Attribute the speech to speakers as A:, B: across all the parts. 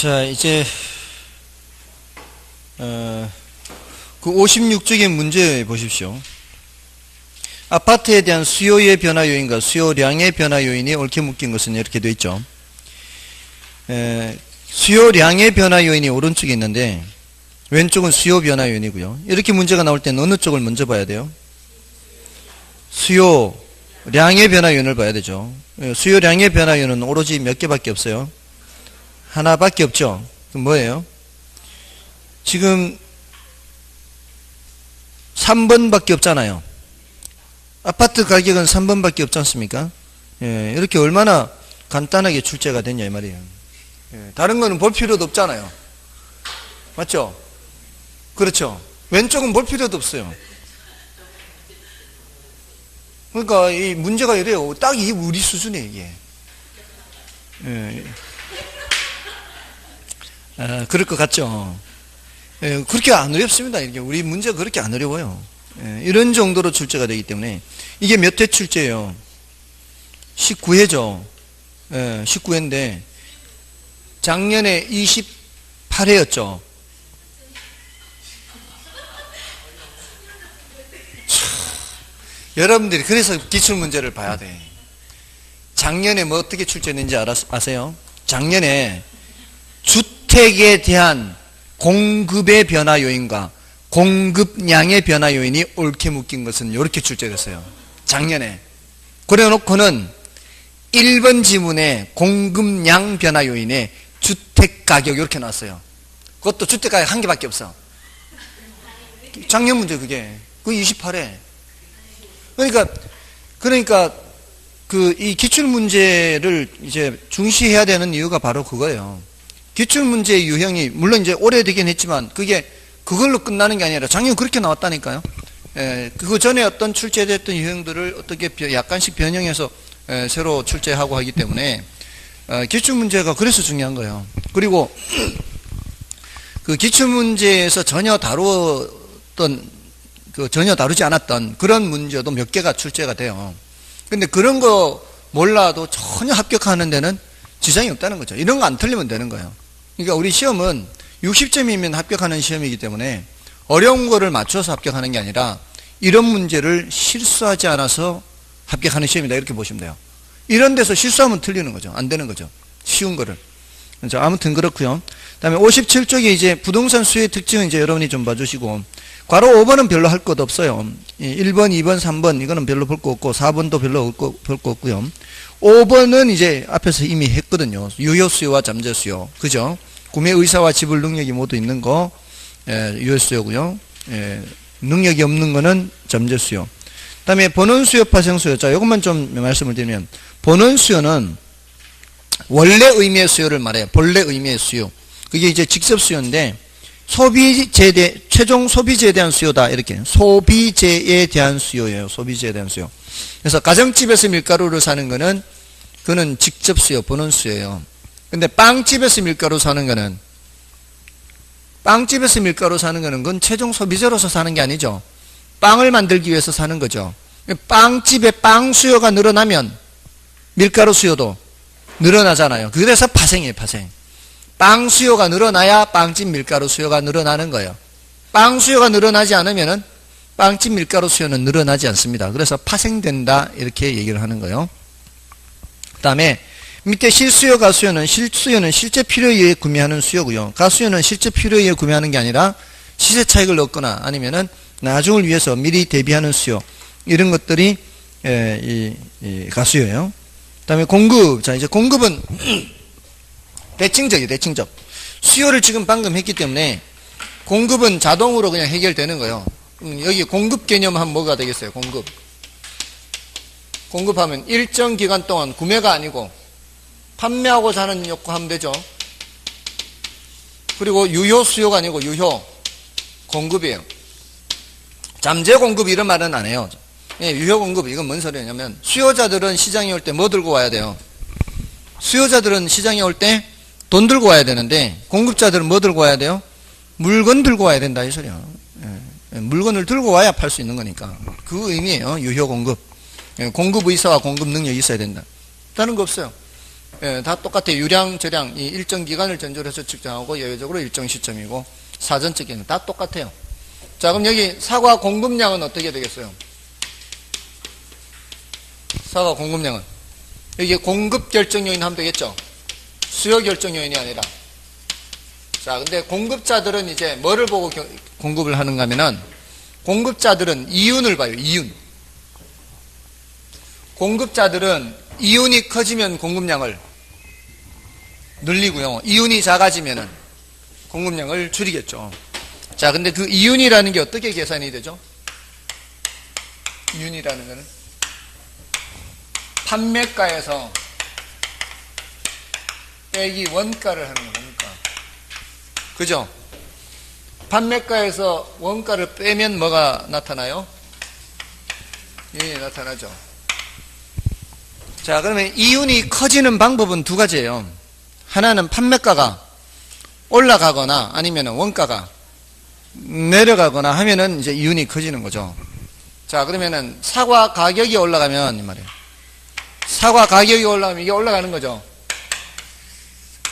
A: 자, 이제 그 56쪽의 문제 보십시오. 아파트에 대한 수요의 변화 요인과 수요량의 변화 요인이 옳게 묶인 것은 이렇게 되어 있죠. 수요량의 변화 요인이 오른쪽에 있는데 왼쪽은 수요 변화 요인이고요. 이렇게 문제가 나올 때는 어느 쪽을 먼저 봐야 돼요? 수요량의 변화 요인을 봐야 되죠. 수요량의 변화 요인은 오로지 몇 개밖에 없어요? 하나밖에 없죠. 그럼 뭐예요? 지금 3번밖에 없잖아요. 아파트 가격은 3번밖에 없지 않습니까? 예, 이렇게 얼마나 간단하게 출제가 됐냐 이 말이에요. 예, 다른 거는 볼 필요도 없잖아요. 맞죠? 그렇죠. 왼쪽은 볼 필요도 없어요. 그러니까 이 문제가 이래요. 딱 이 우리 수준이에요, 이게. 예. 그럴 것 같죠. 예, 그렇게 안 어렵습니다. 이게 우리 문제가 그렇게 안 어려워요. 예, 이런 정도로 출제가 되기 때문에 이게 몇 회 출제예요? 19회죠. 예, 19회인데 작년에 28회였죠. 여러분들이 그래서 기출문제를 봐야 돼. 작년에 뭐 어떻게 출제했는지 아세요? 작년에 주택에 대한 공급의 변화 요인과 공급량의 변화 요인이 옳게 묶인 것은 이렇게 출제됐어요. 작년에. 그래 놓고는 1번 지문에 공급량 변화 요인에 주택가격 이렇게 나왔어요. 그것도 주택가격 한 개밖에 없어. 작년 문제 그게. 그 28회. 그러니까 이 기출문제를 이제 중시해야 되는 이유가 바로 그거예요. 기출문제의 유형이 물론 이제 오래되긴 했지만 그게 그걸로 끝나는 게 아니라 작년 그렇게 나왔다니까요. 그 전에 어떤 출제됐던 유형들을 어떻게 약간씩 변형해서 새로 출제하고 하기 때문에 기출문제가 그래서 중요한 거예요. 그리고 그 기출문제에서 전혀 다루지 않았던 그런 문제도 몇 개가 출제가 돼요. 근데 그런 거 몰라도 전혀 합격하는 데는 지장이 없다는 거죠. 이런 거 안 틀리면 되는 거예요. 그러니까 우리 시험은 60점이면 합격하는 시험이기 때문에 어려운 거를 맞춰서 합격하는 게 아니라 이런 문제를 실수하지 않아서 합격하는 시험이다 이렇게 보시면 돼요. 이런 데서 실수하면 틀리는 거죠. 안 되는 거죠. 쉬운 거를. 그렇죠? 아무튼 그렇고요. 그다음에 57쪽에 이제 부동산 수요의 특징은 이제 여러분이 좀 봐주시고 괄호 5번은 별로 할 것 없어요. 1번, 2번, 3번 이거는 별로 볼 거 없고 4번도 별로 볼 거 없고요. 5번은 이제 앞에서 이미 했거든요. 유효 수요와 잠재 수요. 그죠? 구매 의사와 지불 능력이 모두 있는 거 유효 수요고요. 능력이 없는 거는 잠재 수요. 그다음에 본원 수요, 파생 수요. 자, 이것만 좀 말씀을 드리면 본원 수요는 원래 의미의 수요를 말해요. 본래 의미의 수요. 그게 이제 직접 수요인데 최종 소비재에 대한 수요다. 이렇게. 소비재에 대한 수요예요. 소비재에 대한 수요. 그래서 가정집에서 밀가루를 사는 거는 그는 직접 수요, 본원 수요예요. 근데 빵집에서 밀가루 사는 거는 그건 최종 소비재로서 사는 게 아니죠. 빵을 만들기 위해서 사는 거죠. 빵집의 빵 수요가 늘어나면 밀가루 수요도 늘어나잖아요. 그래서 파생이에요, 파생. 빵 수요가 늘어나야 빵집 밀가루 수요가 늘어나는 거예요. 빵 수요가 늘어나지 않으면은 빵집 밀가루 수요는 늘어나지 않습니다. 그래서 파생된다 이렇게 얘기를 하는 거예요. 그 다음에 밑에 실수요, 가수요는 실제 필요에 의해 구매하는 수요고요. 가수요는 실제 필요에 의해 구매하는 게 아니라 시세 차익을 얻거나 아니면은 나중을 위해서 미리 대비하는 수요. 이런 것들이 이 가수요예요. 그 다음에 공급. 자, 이제 공급은 대칭적이에요, 대칭적. 수요를 지금 방금 했기 때문에 공급은 자동으로 그냥 해결되는 거예요. 여기 공급 개념 하면 뭐가 되겠어요? 공급하면 일정 기간 동안 구매가 아니고 판매하고자 하는 욕구 하면 되죠. 그리고 유효 수요가 아니고 유효 공급이에요. 잠재 공급 이런 말은 안 해요. 유효 공급 이건 뭔 소리냐면 수요자들은 시장에 올 때 뭐 들고 와야 돼요? 수요자들은 시장에 올 때 돈 들고 와야 되는데 공급자들은 뭐 들고 와야 돼요? 물건 들고 와야 된다 이 소리야. 물건을 들고 와야 팔 수 있는 거니까 그 의미예요. 유효 공급. 공급 의사와 공급 능력이 있어야 된다. 다른 거 없어요. 예, 다 똑같아요. 유량, 저량, 이 일정 기간을 전제로 해서 측정하고 예외적으로 일정 시점이고 사전적인 다 똑같아요. 자, 그럼 여기 사과 공급량은 어떻게 되겠어요? 사과 공급량은 여기 공급 결정 요인 하면 되겠죠? 수요 결정 요인이 아니라. 자, 근데 공급자들은 이제 뭐를 보고 공급을 하는가 하면은 공급자들은 이윤을 봐요. 이윤. 공급자들은 이윤이 커지면 공급량을 늘리고요. 이윤이 작아지면은 공급량을 줄이겠죠. 자, 근데 그 이윤이라는 게 어떻게 계산이 되죠? 이윤이라는 거는 판매가에서 빼기 원가를 하는 겁니다. 원가. 그죠? 판매가에서 원가를 빼면 뭐가 나타나요? 이윤이 나타나죠. 자, 그러면 이윤이 커지는 방법은 두 가지예요. 하나는 판매가가 올라가거나 아니면 원가가 내려가거나 하면은 이제 이윤이 커지는 거죠. 자, 그러면은 사과 가격이 올라가면 이 말이에요. 사과 가격이 올라가면 이게 올라가는 거죠.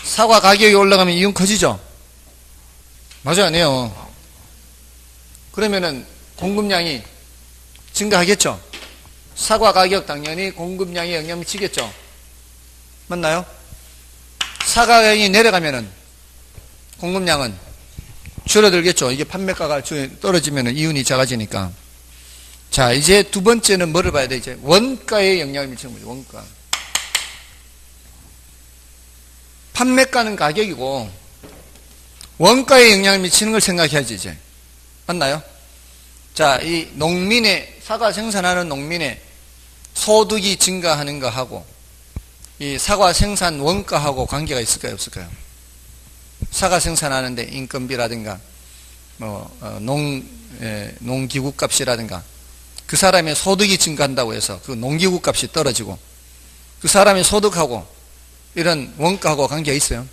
A: 사과 가격이 올라가면 이윤 커지죠. 맞아요, 아니에요? 그러면은 공급량이 증가하겠죠. 사과 가격 당연히 공급량에 영향을 미치겠죠. 맞나요? 사과 가격이 내려가면은 공급량은 줄어들겠죠. 이게 판매가가 떨어지면은 이윤이 작아지니까. 자, 이제 두 번째는 뭐를 봐야 돼? 이제 원가에 영향을 미치는 거죠. 원가. 판매가는 가격이고 원가에 영향을 미치는 걸 생각해야지 이제. 맞나요? 자, 이 농민의 사과 생산하는 농민의 소득이 증가하는 거하고 이 사과 생산 원가하고 관계가 있을까요, 없을까요? 사과 생산하는데 인건비라든가 농기구 값이라든가 그 사람의 소득이 증가한다고 해서 그 농기구 값이 떨어지고 그 사람의 소득하고 이런 원가하고 관계가 있어요.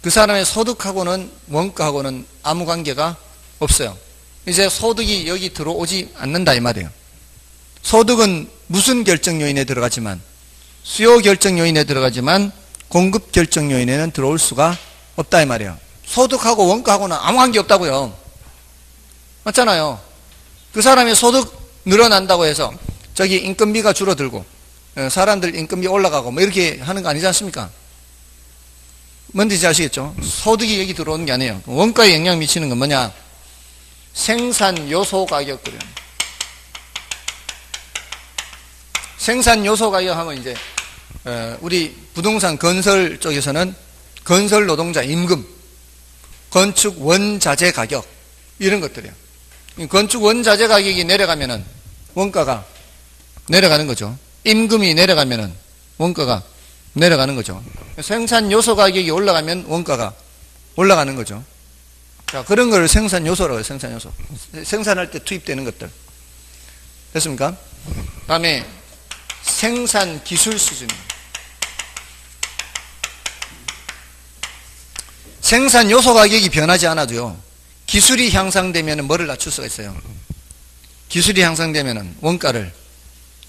A: 그 사람의 소득하고는 원가하고는 아무 관계가 없어요. 이제 소득이 여기 들어오지 않는다 이 말이에요. 소득은 무슨 결정 요인에 들어가지만 수요 결정 요인에 들어가지만 공급 결정 요인에는 들어올 수가 없다 이 말이에요. 소득하고 원가하고는 아무 관계 없다고요. 맞잖아요. 그 사람의 소득 늘어난다고 해서 저기 인건비가 줄어들고 사람들 인건비 올라가고 뭐 이렇게 하는 거 아니지 않습니까? 뭔지 아시겠죠? 소득이 여기 들어오는 게 아니에요. 원가에 영향 미치는 건 뭐냐? 생산 요소 가격들이에요. 생산 요소 가격 하면 이제 우리 부동산 건설 쪽에서는 건설 노동자 임금, 건축 원자재 가격 이런 것들이에요. 건축 원자재 가격이 내려가면은 원가가 내려가는 거죠. 임금이 내려가면은 원가가 내려가는 거죠. 생산 요소 가격이 올라가면 원가가 올라가는 거죠. 자, 그런 걸 생산 요소라고 해요. 생산 요소. 생산할 때 투입되는 것들. 됐습니까? 다음에 생산 기술 수준. 생산 요소 가격이 변하지 않아도요. 기술이 향상되면 뭐를 낮출 수가 있어요? 기술이 향상되면 원가를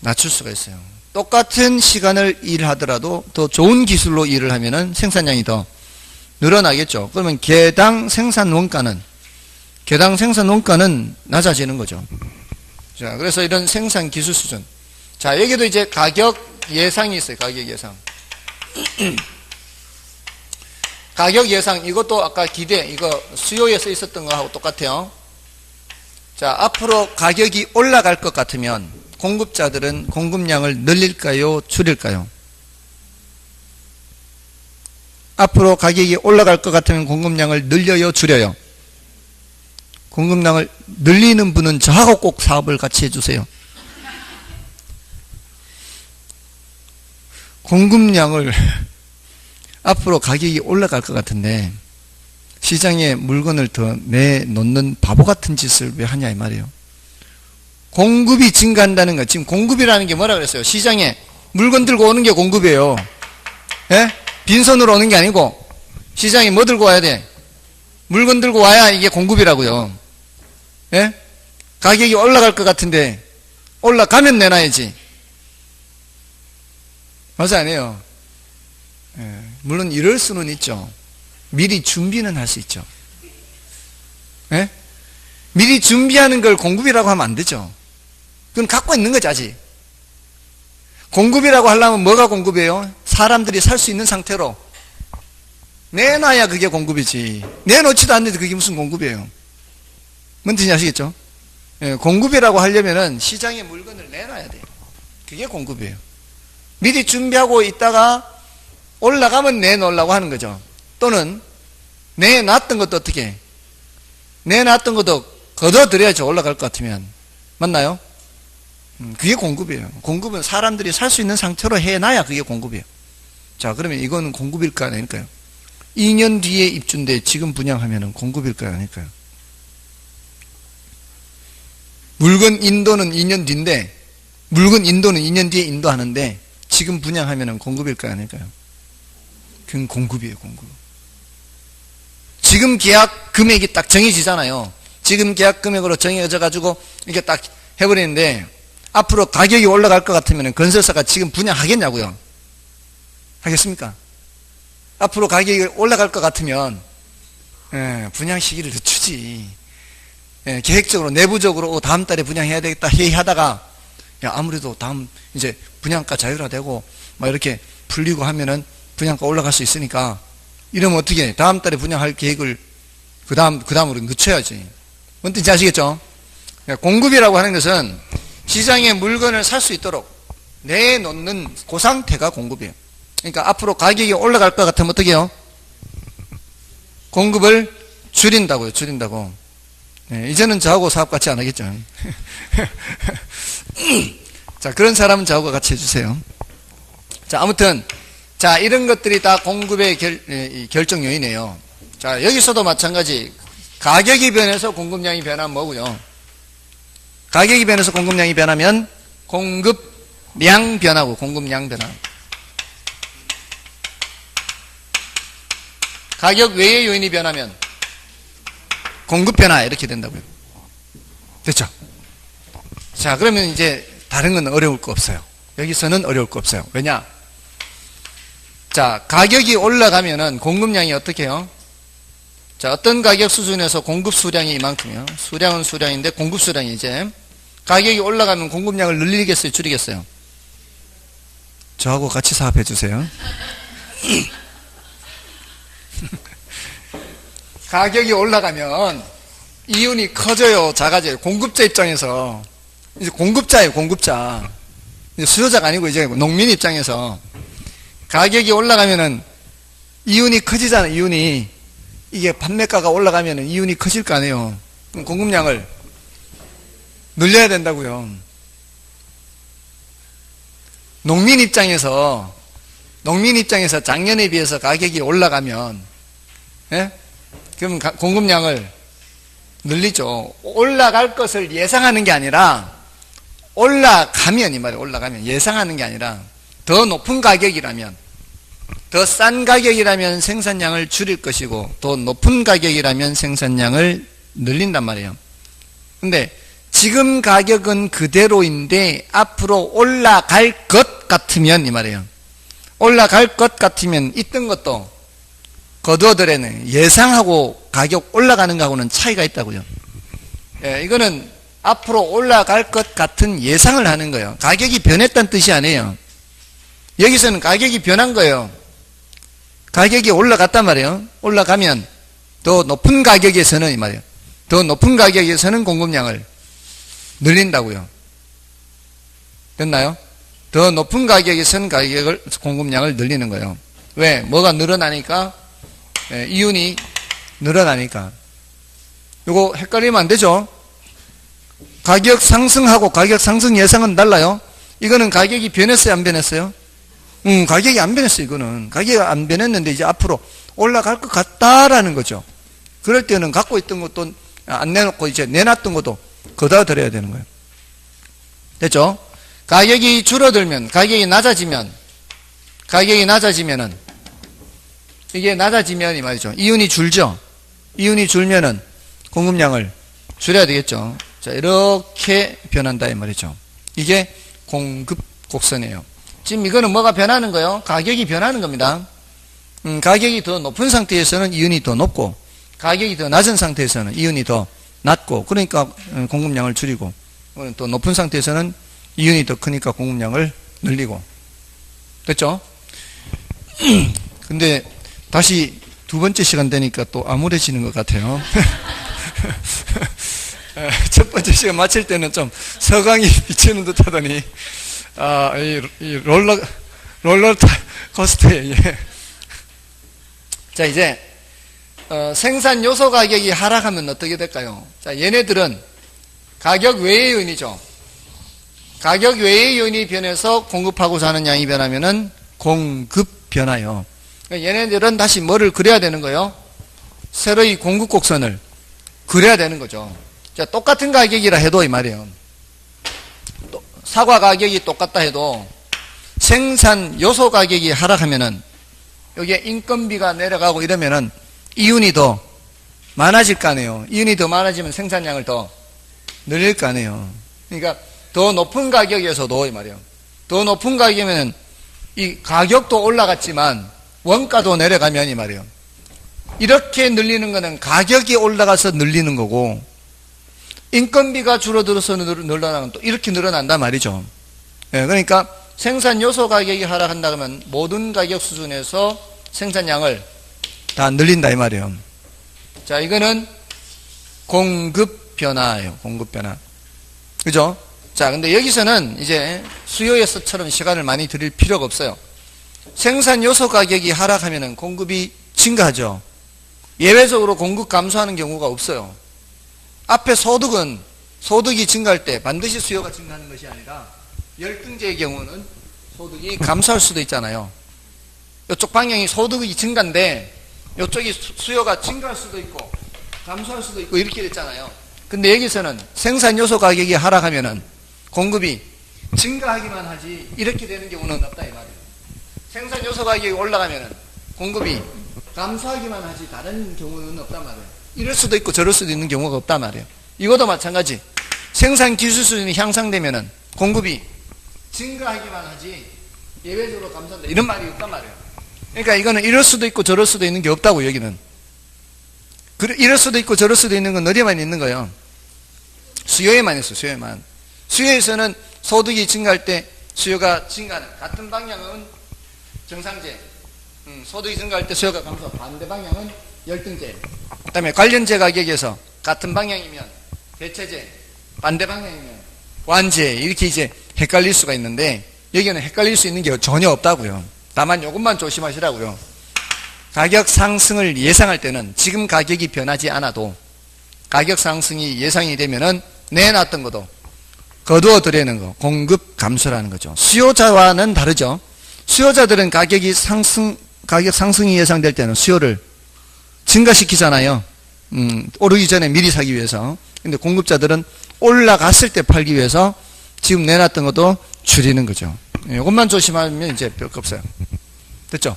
A: 낮출 수가 있어요. 똑같은 시간을 일하더라도 더 좋은 기술로 일을 하면 생산량이 더 늘어나겠죠. 그러면 개당 생산 원가는 낮아지는 거죠. 자, 그래서 이런 생산 기술 수준. 자, 여기도 이제 가격 예상이 있어요. 가격 예상. 가격 예상, 이것도 아까 기대, 이거 수요에 써 있었던 거하고 똑같아요. 자, 앞으로 가격이 올라갈 것 같으면 공급자들은 공급량을 늘릴까요? 줄일까요? 앞으로 가격이 올라갈 것 같으면 공급량을 늘려요? 줄여요? 공급량을 늘리는 분은 저하고 꼭 사업을 같이 해주세요. 공급량을 앞으로 가격이 올라갈 것 같은데 시장에 물건을 더 내놓는 바보 같은 짓을 왜 하냐 이 말이에요. 공급이 증가한다는 거, 지금 공급이라는 게 뭐라 그랬어요? 시장에 물건 들고 오는 게 공급이에요. 예? 빈손으로 오는 게 아니고 시장에 뭐 들고 와야 돼? 물건 들고 와야 이게 공급이라고요. 예? 가격이 올라갈 것 같은데 올라가면 내놔야지. 맞아 아니에요? 물론 이럴 수는 있죠. 미리 준비는 할 수 있죠. 예? 미리 준비하는 걸 공급이라고 하면 안 되죠. 그건 갖고 있는 거지, 아직. 공급이라고 하려면 뭐가 공급이에요? 사람들이 살 수 있는 상태로 내놔야 그게 공급이지. 내놓지도 않는데 그게 무슨 공급이에요? 뭔 뜻인지 아시겠죠? 예, 공급이라고 하려면은 시장에 물건을 내놔야 돼요. 그게 공급이에요. 미리 준비하고 있다가 올라가면 내놓으려고 하는 거죠. 또는 내놨던 것도 어떻게 해? 내놨던 것도 걷어들여야죠. 올라갈 것 같으면. 맞나요? 그게 공급이에요. 공급은 사람들이 살 수 있는 상태로 해놔야 그게 공급이에요. 자, 그러면 이거는 공급일까요? 아닐까요? 2년 뒤에 입주인데 지금 분양하면 공급일까요? 아닐까요? 물건 인도는 2년 뒤인데, 물건 인도는 2년 뒤에 인도하는데 지금 분양하면 공급일까요? 아닐까요? 그건 공급이에요. 공급. 지금 계약 금액이 딱 정해지잖아요. 지금 계약 금액으로 정해져 가지고 이렇게 딱 해버리는데 앞으로 가격이 올라갈 것 같으면 건설사가 지금 분양하겠냐고요? 하겠습니까? 앞으로 가격이 올라갈 것 같으면 분양 시기를 늦추지. 계획적으로 내부적으로 다음 달에 분양해야 되겠다 회의하다가 야, 아무래도 다음 이제 분양가 자율화되고 막 이렇게 풀리고 하면은 분양가 올라갈 수 있으니까 이러면 어떻게 해? 다음 달에 분양할 계획을 그 다음으로 늦춰야지. 뭔 뜻인지 아시겠죠? 공급이라고 하는 것은 시장에 물건을 살 수 있도록 내놓는 그 상태가 공급이에요. 그러니까 앞으로 가격이 올라갈 것 같으면 어떻게 해요? 공급을 줄인다고요. 줄인다고. 이제는 저하고 사업 같이 안 하겠죠. 자, 그런 사람은 저하고 같이 해주세요. 자, 아무튼 자, 이런 것들이 다 공급의 결정 요인이에요. 자, 여기서도 마찬가지. 가격이 변해서 공급량이 변하면 뭐고요? 가격이 변해서 공급량이 변하면 공급량 변하고 공급량 변화. 가격 외의 요인이 변하면 공급 변화 이렇게 된다고요. 됐죠? 자, 그러면 이제 다른 건 어려울 거 없어요. 여기서는 어려울 거 없어요. 왜냐? 자, 가격이 올라가면은 공급량이 어떻게 해요? 자, 어떤 가격 수준에서 공급 수량이 이만큼이요. 수량은 수량인데 공급 수량이 이제 가격이 올라가면 공급량을 늘리겠어요? 줄이겠어요? 저하고 같이 사업해 주세요. 가격이 올라가면 이윤이 커져요? 작아져요? 공급자 입장에서. 이제 공급자예요, 공급자. 이제 수요자가 아니고 이제 농민 입장에서 가격이 올라가면은 이윤이 커지잖아요, 이윤이. 이게 판매가가 올라가면은 이윤이 커질 거 아니에요. 그럼 공급량을 늘려야 된다고요. 농민 입장에서 작년에 비해서 가격이 올라가면, 예? 그럼 공급량을 늘리죠. 올라갈 것을 예상하는 게 아니라, 올라가면, 이 말이에요. 올라가면. 예상하는 게 아니라, 더 높은 가격이라면, 더 싼 가격이라면 생산량을 줄일 것이고, 더 높은 가격이라면 생산량을 늘린단 말이에요. 근데, 지금 가격은 그대로인데, 앞으로 올라갈 것 같으면, 이 말이에요. 올라갈 것 같으면, 있던 것도, 거두어들에는 예상하고 가격 올라가는 거하고는 차이가 있다고요. 예, 이거는 앞으로 올라갈 것 같은 예상을 하는 거예요. 가격이 변했다는 뜻이 아니에요. 여기서는 가격이 변한 거예요. 가격이 올라갔단 말이에요. 올라가면 더 높은 가격에서는 이 말이에요. 더 높은 가격에서는 공급량을 늘린다고요. 됐나요? 더 높은 가격에서는 공급량을 늘리는 거예요. 왜? 뭐가 늘어나니까? 예, 이윤이 늘어나니까. 이거 헷갈리면 안 되죠? 가격 상승하고 가격 상승 예상은 달라요. 이거는 가격이 변했어요, 안 변했어요? 가격이 안 변했어요, 이거는. 가격이 안 변했는데 이제 앞으로 올라갈 것 같다라는 거죠. 그럴 때는 갖고 있던 것도 안 내놓고 이제 내놨던 것도 거다 드려야 되는 거예요. 됐죠? 가격이 줄어들면, 가격이 낮아지면은, 이게 낮아지면 이 말이죠. 이윤이 줄죠? 이윤이 줄면은 공급량을 줄여야 되겠죠. 자, 이렇게 변한다 이 말이죠. 이게 공급 곡선이에요. 지금 이거는 뭐가 변하는 거예요? 가격이 변하는 겁니다. 가격이 더 높은 상태에서는 이윤이 더 높고 가격이 더 낮은 상태에서는 이윤이 더 낮고 그러니까 공급량을 줄이고 또 높은 상태에서는 이윤이 더 크니까 공급량을 늘리고 됐죠? 근데 다시 두 번째 시간 되니까 또 암울해지는 것 같아요. 첫 번째 시간 마칠 때는 좀 서강이 비치는 듯 하더니 이 롤러 코스터에 자 이제 생산 요소 가격이 하락하면 어떻게 될까요? 자 얘네들은 가격 외의 요인이죠. 가격 외의 요인이 변해서 공급하고자 하는 양이 변하면은 공급 변화요. 얘네들은 다시 뭐를 그려야 되는 거예요? 새로이 공급 곡선을 그려야 되는 거죠. 자, 똑같은 가격이라 해도 이 말이에요. 사과 가격이 똑같다 해도 생산 요소 가격이 하락하면은 여기에 인건비가 내려가고 이러면은 이윤이 더 많아질 거 아니에요. 이윤이 더 많아지면 생산량을 더 늘릴 거 아니에요. 그러니까 더 높은 가격에서도 이 말이에요. 더 높은 가격이면은 이 가격도 올라갔지만 원가도 내려가면 이 말이에요. 이렇게 늘리는 거는 가격이 올라가서 늘리는 거고 인건비가 줄어들어서 늘어나면 또 이렇게 늘어난단 말이죠. 예, 그러니까 생산 요소 가격이 하락한다 그러면 모든 가격 수준에서 생산량을 다 늘린다 이 말이에요. 자, 이거는 공급 변화예요. 공급 변화. 그죠? 자, 근데 여기서는 이제 수요에서처럼 시간을 많이 들일 필요가 없어요. 생산 요소 가격이 하락하면은 공급이 증가하죠. 예외적으로 공급 감소하는 경우가 없어요. 앞에 소득이 증가할 때 반드시 수요가 증가하는 것이 아니라 열등제의 경우는 소득이 감소할 수도 있잖아요. 이쪽 방향이 소득이 증가인데 이쪽이 수요가 증가할 수도 있고 감소할 수도 있고 이렇게 됐잖아요. 근데 여기서는 생산 요소 가격이 하락하면은 공급이 증가하기만 하지 이렇게 되는 경우는 없다 이 말이에요. 생산 요소 가격이 올라가면은 공급이 감소하기만 하지 다른 경우는 없단 말이에요. 이럴 수도 있고 저럴 수도 있는 경우가 없단 말이에요. 이것도 마찬가지. 생산 기술 수준이 향상되면은 공급이 증가하기만 하지 예외적으로 감소한다 이런 말이 없단 말이에요. 그러니까 이거는 이럴 수도 있고 저럴 수도 있는 게 없다고 여기는. 이럴 수도 있고 저럴 수도 있는 건 어디에만 있는 거예요? 수요에만 있어요. 수요에만. 수요에서는 소득이 증가할 때 수요가 증가하는 같은 방향은 정상제, 소득이 증가할 때 수요가 감소, 반대 방향은 열등제. 그 다음에 관련제 가격에서 같은 방향이면 대체제, 반대 방향이면 완제 이렇게 이제 헷갈릴 수가 있는데 여기는 헷갈릴 수 있는 게 전혀 없다고요. 다만 이것만 조심하시라고요. 가격 상승을 예상할 때는 지금 가격이 변하지 않아도 가격 상승이 예상이 되면은 내놨던 것도 거두어 들이는 거, 공급 감소라는 거죠. 수요자와는 다르죠. 수요자들은 가격 상승이 예상될 때는 수요를 증가시키잖아요. 오르기 전에 미리 사기 위해서. 근데 공급자들은 올라갔을 때 팔기 위해서 지금 내놨던 것도 줄이는 거죠. 이것만 조심하면 이제 별거 없어요. 됐죠?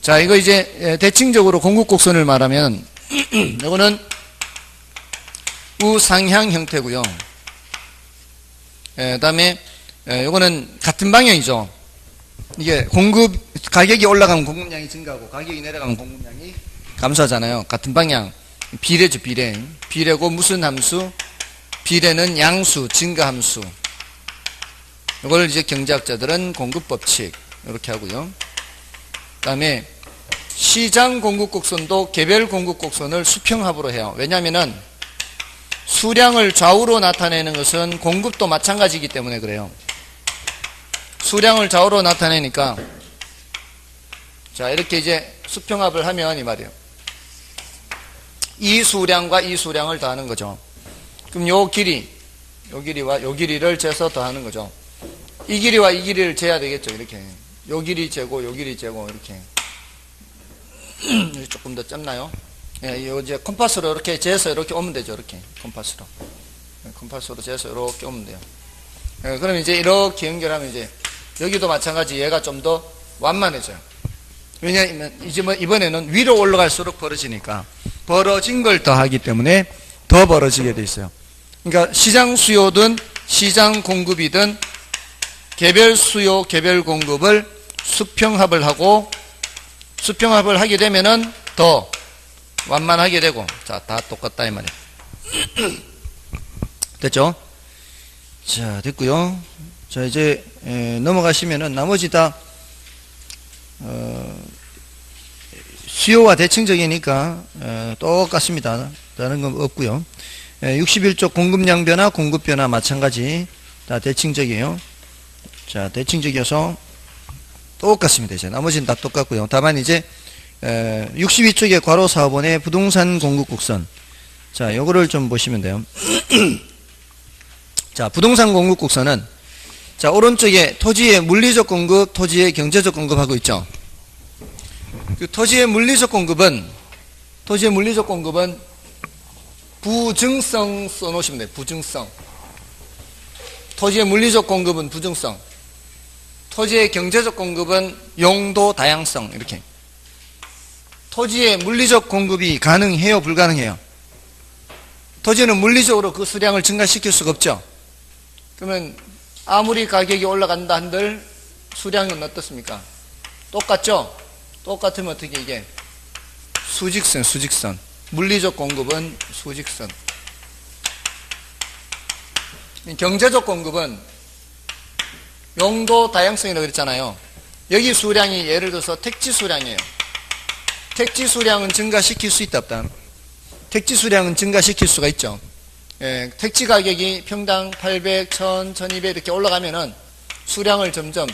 A: 자, 이거 이제 대칭적으로 공급 곡선을 말하면 이거는 우상향 형태고요. 그다음에 이거는 같은 방향이죠. 이게 가격이 올라가면 공급량이 증가하고 가격이 내려가면 공급량이 감소하잖아요. 같은 방향. 비례죠, 비례. 비례고 무슨 함수? 비례는 양수, 증가함수. 이걸 이제 경제학자들은 공급법칙 이렇게 하고요. 그다음에 시장 공급곡선도 개별 공급곡선을 수평합으로 해요. 왜냐하면은 수량을 좌우로 나타내는 것은 공급도 마찬가지이기 때문에 그래요. 수량을 좌우로 나타내니까 자 이렇게 이제 수평합을 하면 이 말이에요. 이 수량과 이 수량을 더하는 거죠. 그럼 요 길이와 요 길이를 재서 더하는 거죠. 이 길이와 이 길이를 재야 되겠죠. 이렇게 요 길이 재고 요 길이 재고 이렇게 조금 더 짧나요? 예, 요 이제 컴파스로 이렇게 재서 이렇게 오면 되죠. 이렇게 컴파스로 재서 이렇게 오면 돼요. 예, 그럼 이제 이렇게 연결하면 이제 여기도 마찬가지 얘가 좀 더 완만해져요. 왜냐하면 이제 이번에는 위로 올라갈수록 벌어지니까 벌어진 걸 더하기 때문에 더 벌어지게 돼 있어요. 그러니까 시장 수요든 시장 공급이든 개별 수요, 개별 공급을 수평합을 하고 수평합을 하게 되면은 더 완만하게 되고, 자, 다 똑같다 이 말이에요. 됐죠? 자, 됐고요. 자, 이제 넘어가시면은 나머지 다 수요와 대칭적이니까 똑같습니다. 다른 건 없고요. 61쪽 공급량 변화, 공급 변화 마찬가지 다 대칭적이에요. 자, 대칭적이어서 똑같습니다. 이제 나머지는 다 똑같고요. 다만 이제 62쪽에 괄호 4번의 부동산 공급 곡선. 자, 요거를 좀 보시면 돼요. 자, 부동산 공급 곡선은 자, 오른쪽에 토지의 물리적 공급, 토지의 경제적 공급하고 있죠. 그 토지의 물리적 공급은 부증성 써놓으시면 돼요. 부증성. 토지의 물리적 공급은 부증성. 토지의 경제적 공급은 용도 다양성. 이렇게. 토지의 물리적 공급이 가능해요? 불가능해요? 토지는 물리적으로 그 수량을 증가시킬 수가 없죠. 그러면 아무리 가격이 올라간다 한들 수량은 어떻습니까? 똑같죠? 똑같으면 어떻게 이게? 수직선. 물리적 공급은 수직선. 경제적 공급은 용도 다양성이라고 그랬잖아요. 여기 수량이 예를 들어서 택지 수량이에요. 택지 수량은 증가시킬 수 있다 없다? 택지 수량은 증가시킬 수가 있죠. 예, 택지 가격이 평당 800, 1000, 1200 이렇게 올라가면은 수량을 점점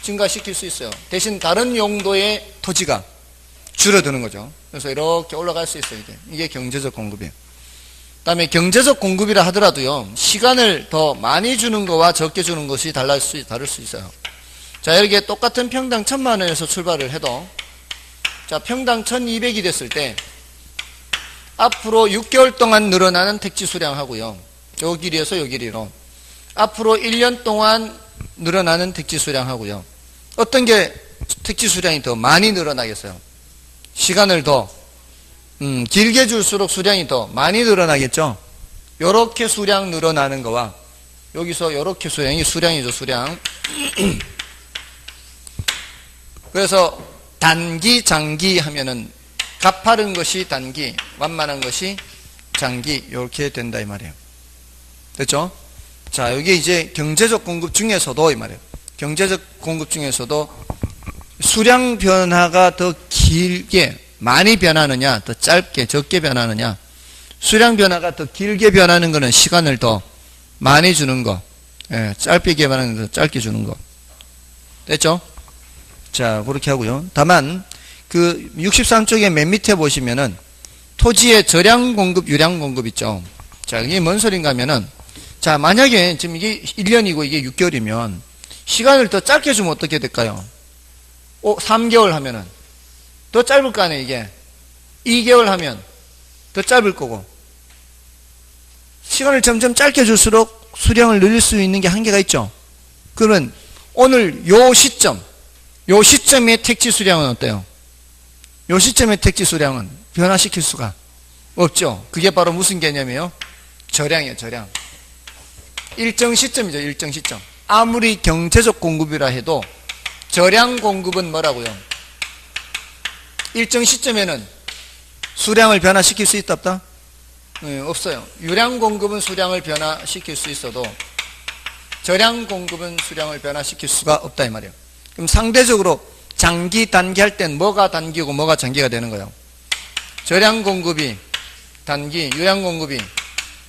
A: 증가시킬 수 있어요. 대신 다른 용도의 토지가 줄어드는 거죠. 그래서 이렇게 올라갈 수 있어요. 이게 경제적 공급이에요. 그 다음에 경제적 공급이라 하더라도요, 시간을 더 많이 주는 거와 적게 주는 것이 다를 수 있어요. 자, 이렇게 똑같은 평당 1000만 원에서 출발을 해도, 자, 평당 1200이 됐을 때, 앞으로 6개월 동안 늘어나는 택지 수량하고요. 요 길이에서 요 길이로. 앞으로 1년 동안 늘어나는 택지 수량하고요. 어떤 게 택지 수량이 더 많이 늘어나겠어요? 시간을 더 길게 줄수록 수량이 더 많이 늘어나겠죠? 요렇게 수량 늘어나는 거와 여기서 요렇게 수량이죠, 수량. 그래서 단기, 장기 하면은 가파른 것이 단기, 완만한 것이 장기, 이렇게 된다 이 말이에요. 됐죠? 자, 여기 이제 경제적 공급 중에서도 이 말이에요. 경제적 공급 중에서도 수량 변화가 더 길게 많이 변하느냐, 더 짧게, 적게 변하느냐. 수량 변화가 더 길게 변하는 거는 시간을 더 많이 주는 거, 예, 짧게 변하는 거, 짧게 주는 거. 됐죠? 자, 그렇게 하고요. 다만 그 63쪽에 맨 밑에 보시면은 토지의 저량 공급, 유량 공급 있죠. 자, 이게 뭔 소린가 하면은, 자, 만약에 지금 이게 1년이고 이게 6개월이면 시간을 더 짧게 주면 어떻게 될까요? 3개월 하면은 더 짧을 거 아니에요, 이게. 2개월 하면 더 짧을 거고. 시간을 점점 짧게 줄수록 수량을 늘릴 수 있는 게 한계가 있죠. 그러면 오늘 요 시점의 택지 수량은 어때요? 요 시점의 택지 수량은 변화시킬 수가 없죠. 그게 바로 무슨 개념이에요? 저량이에요, 저량. 일정 시점이죠, 일정 시점. 아무리 경제적 공급이라 해도 저량 공급은 뭐라고요? 일정 시점에는 수량을 변화시킬 수 있다 없다? 네, 없어요. 유량 공급은 수량을 변화시킬 수 있어도 저량 공급은 수량을 변화시킬 수가 없다 이 말이에요. 그럼 상대적으로 장기, 단기 할 땐 뭐가 단기고 뭐가 장기가 되는 거예요? 저량 공급이 단기, 유량 공급이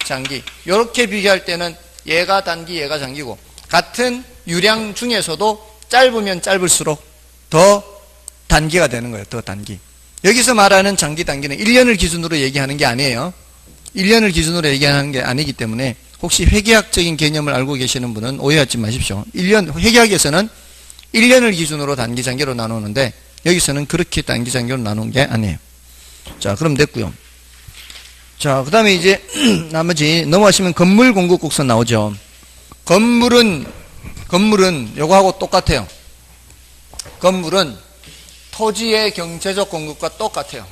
A: 장기. 이렇게 비교할 때는 얘가 단기, 얘가 장기고, 같은 유량 중에서도 짧으면 짧을수록 더 단기가 되는 거예요. 더 단기. 여기서 말하는 장기, 단기는 1년을 기준으로 얘기하는 게 아니에요. 1년을 기준으로 얘기하는 게 아니기 때문에 혹시 회계학적인 개념을 알고 계시는 분은 오해하지 마십시오. 회계학에서는 1년을 기준으로 단기, 장기로 나누는데 여기서는 그렇게 단기, 장기로 나누는 게 아니에요. 자, 그럼 됐고요. 자, 그 다음에 이제 나머지 넘어가시면 건물 공급 곡선 나오죠. 건물은 요거하고 똑같아요. 건물은 토지의 경제적 공급과 똑같아요.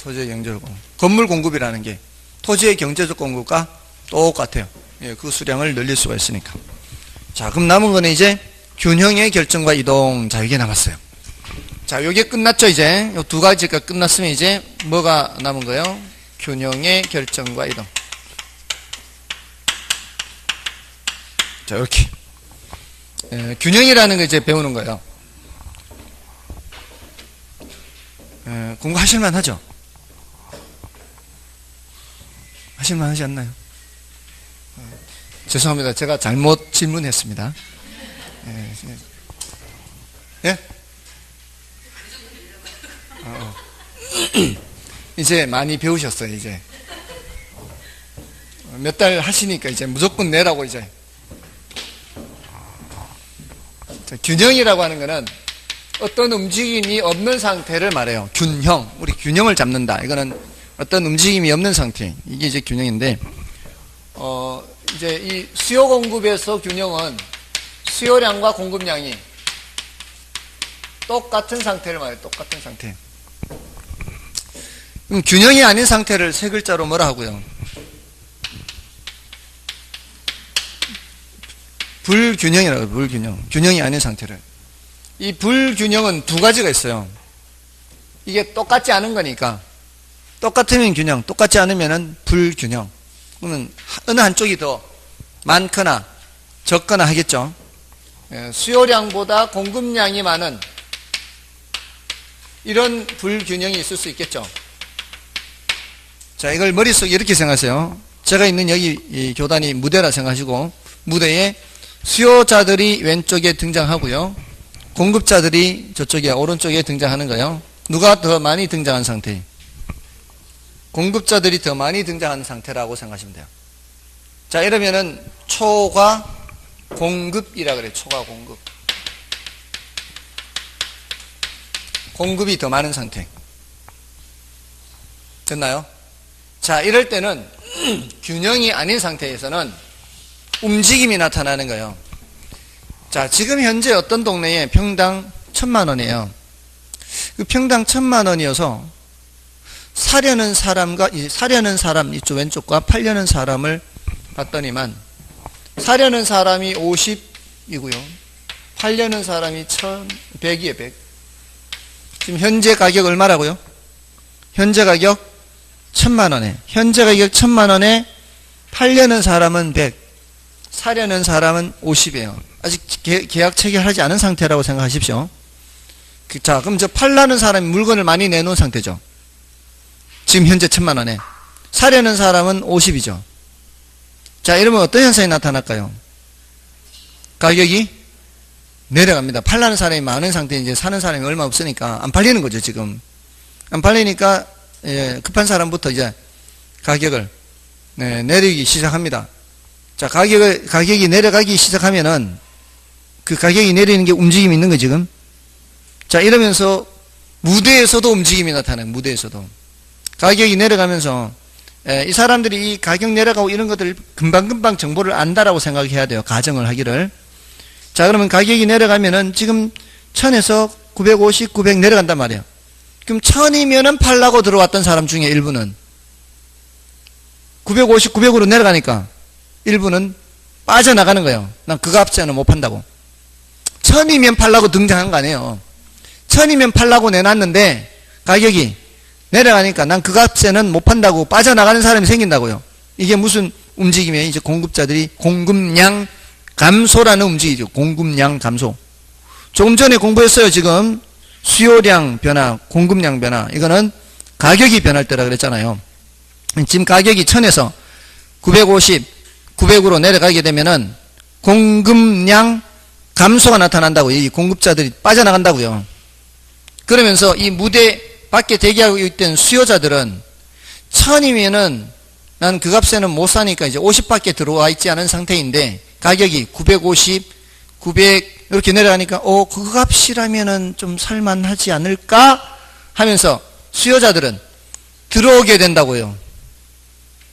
A: 토지의 경제적 공급. 건물 공급이라는 게 토지의 경제적 공급과 똑같아요. 예, 그 수량을 늘릴 수가 있으니까. 자, 그럼 남은 거는 이제 균형의 결정과 이동. 자, 이게 남았어요. 자, 요게 끝났죠, 이제. 요 두 가지가 끝났으면 이제 뭐가 남은 거예요? 균형의 결정과 이동. 자, 이렇게. 균형이라는 거 이제 배우는 거예요. 공부하실만 하죠? 하실만 하지 않나요? 죄송합니다. 제가 잘못 질문했습니다. 예? 이제 많이 배우셨어요, 이제. 몇 달 하시니까 이제 무조건 내라고 이제. 균형이라고 하는 거는 어떤 움직임이 없는 상태를 말해요. 균형. 우리 균형을 잡는다. 이거는 어떤 움직임이 없는 상태. 이게 이제 균형인데, 이제 이 수요 공급에서 균형은 수요량과 공급량이 똑같은 상태를 말해요. 똑같은 상태. 그럼 균형이 아닌 상태를 세 글자로 뭐라 하고요? 불균형이라고. 불균형. 균형이 아닌 상태를. 이 불균형은 두 가지가 있어요. 이게 똑같지 않은 거니까. 똑같으면 균형, 똑같지 않으면 불균형. 그러면 어느 한쪽이 더 많거나 적거나 하겠죠. 수요량보다 공급량이 많은 이런 불균형이 있을 수 있겠죠. 자, 이걸 머릿속에 이렇게 생각하세요. 제가 있는 여기 이 교단이 무대라 생각하시고, 무대에 수요자들이 왼쪽에 등장하고요, 공급자들이 저쪽에 오른쪽에 등장하는 거예요. 누가 더 많이 등장한 상태? 공급자들이 더 많이 등장한 상태라고 생각하시면 돼요. 자, 이러면은 초과 공급이라 그래요. 초과 공급. 공급이 더 많은 상태. 됐나요? 자, 이럴 때는 균형이 아닌 상태에서는 움직임이 나타나는 거예요. 자, 지금 현재 어떤 동네에 평당 1,000만 원이에요. 그 평당 1,000만 원이어서 사려는 사람 이쪽 왼쪽과 팔려는 사람을 봤더니만, 사려는 사람이 50이고요. 팔려는 사람이 100이에요, 100. 지금 현재 가격 얼마라고요? 현재 가격 1,000만 원에. 현재 가격 1,000만 원에 팔려는 사람은 100, 사려는 사람은 50이에요. 아직 계약 체결하지 않은 상태라고 생각하십시오. 자, 그럼 저 팔라는 사람이 물건을 많이 내놓은 상태죠. 지금 현재 1,000만 원에. 사려는 사람은 50이죠. 자, 이러면 어떤 현상이 나타날까요? 가격이 내려갑니다. 팔라는 사람이 많은 상태에 이제 사는 사람이 얼마 없으니까 안 팔리는 거죠, 지금. 안 팔리니까, 급한 사람부터 이제 가격을, 내리기 시작합니다. 자, 가격이 내려가기 시작하면은 그 가격이 내리는 게 움직임이 있는 거죠, 지금. 자, 이러면서 무대에서도 움직임이 나타나요, 무대에서도. 가격이 내려가면서, 이 사람들이 이 가격 내려가고 이런 것들을 금방금방 정보를 안다라고 생각해야 돼요. 가정을 하기를. 자, 그러면 가격이 내려가면은 지금 1000에서 950, 900 내려간단 말이에요. 그럼 1000이면은 팔라고 들어왔던 사람 중에 일부는 950, 900으로 내려가니까 일부는 빠져나가는 거예요. 난 그 값에는 못 판다고. 1000이면 팔라고 등장한 거 아니에요. 1000이면 팔라고 내놨는데 가격이 내려가니까 난 그 값에는 못 판다고 빠져나가는 사람이 생긴다고요. 이게 무슨 움직임이에요? 이제 공급자들이 공급량 감소라는 움직이죠. 공급량 감소. 조금 전에 공부했어요. 지금 수요량 변화, 공급량 변화. 이거는 가격이 변할 때라 그랬잖아요. 지금 가격이 1000에서 950, 900으로 내려가게 되면은 공급량 감소가 나타난다고요. 이 공급자들이 빠져나간다고요. 그러면서 이 무대 밖에 대기하고 있던 수요자들은 1000이면은 난 그 값에는 못 사니까 이제 50밖에 들어와 있지 않은 상태인데 가격이 950, 900 이렇게 내려가니까 그 값이라면은 좀 살만하지 않을까 하면서 수요자들은 들어오게 된다고요.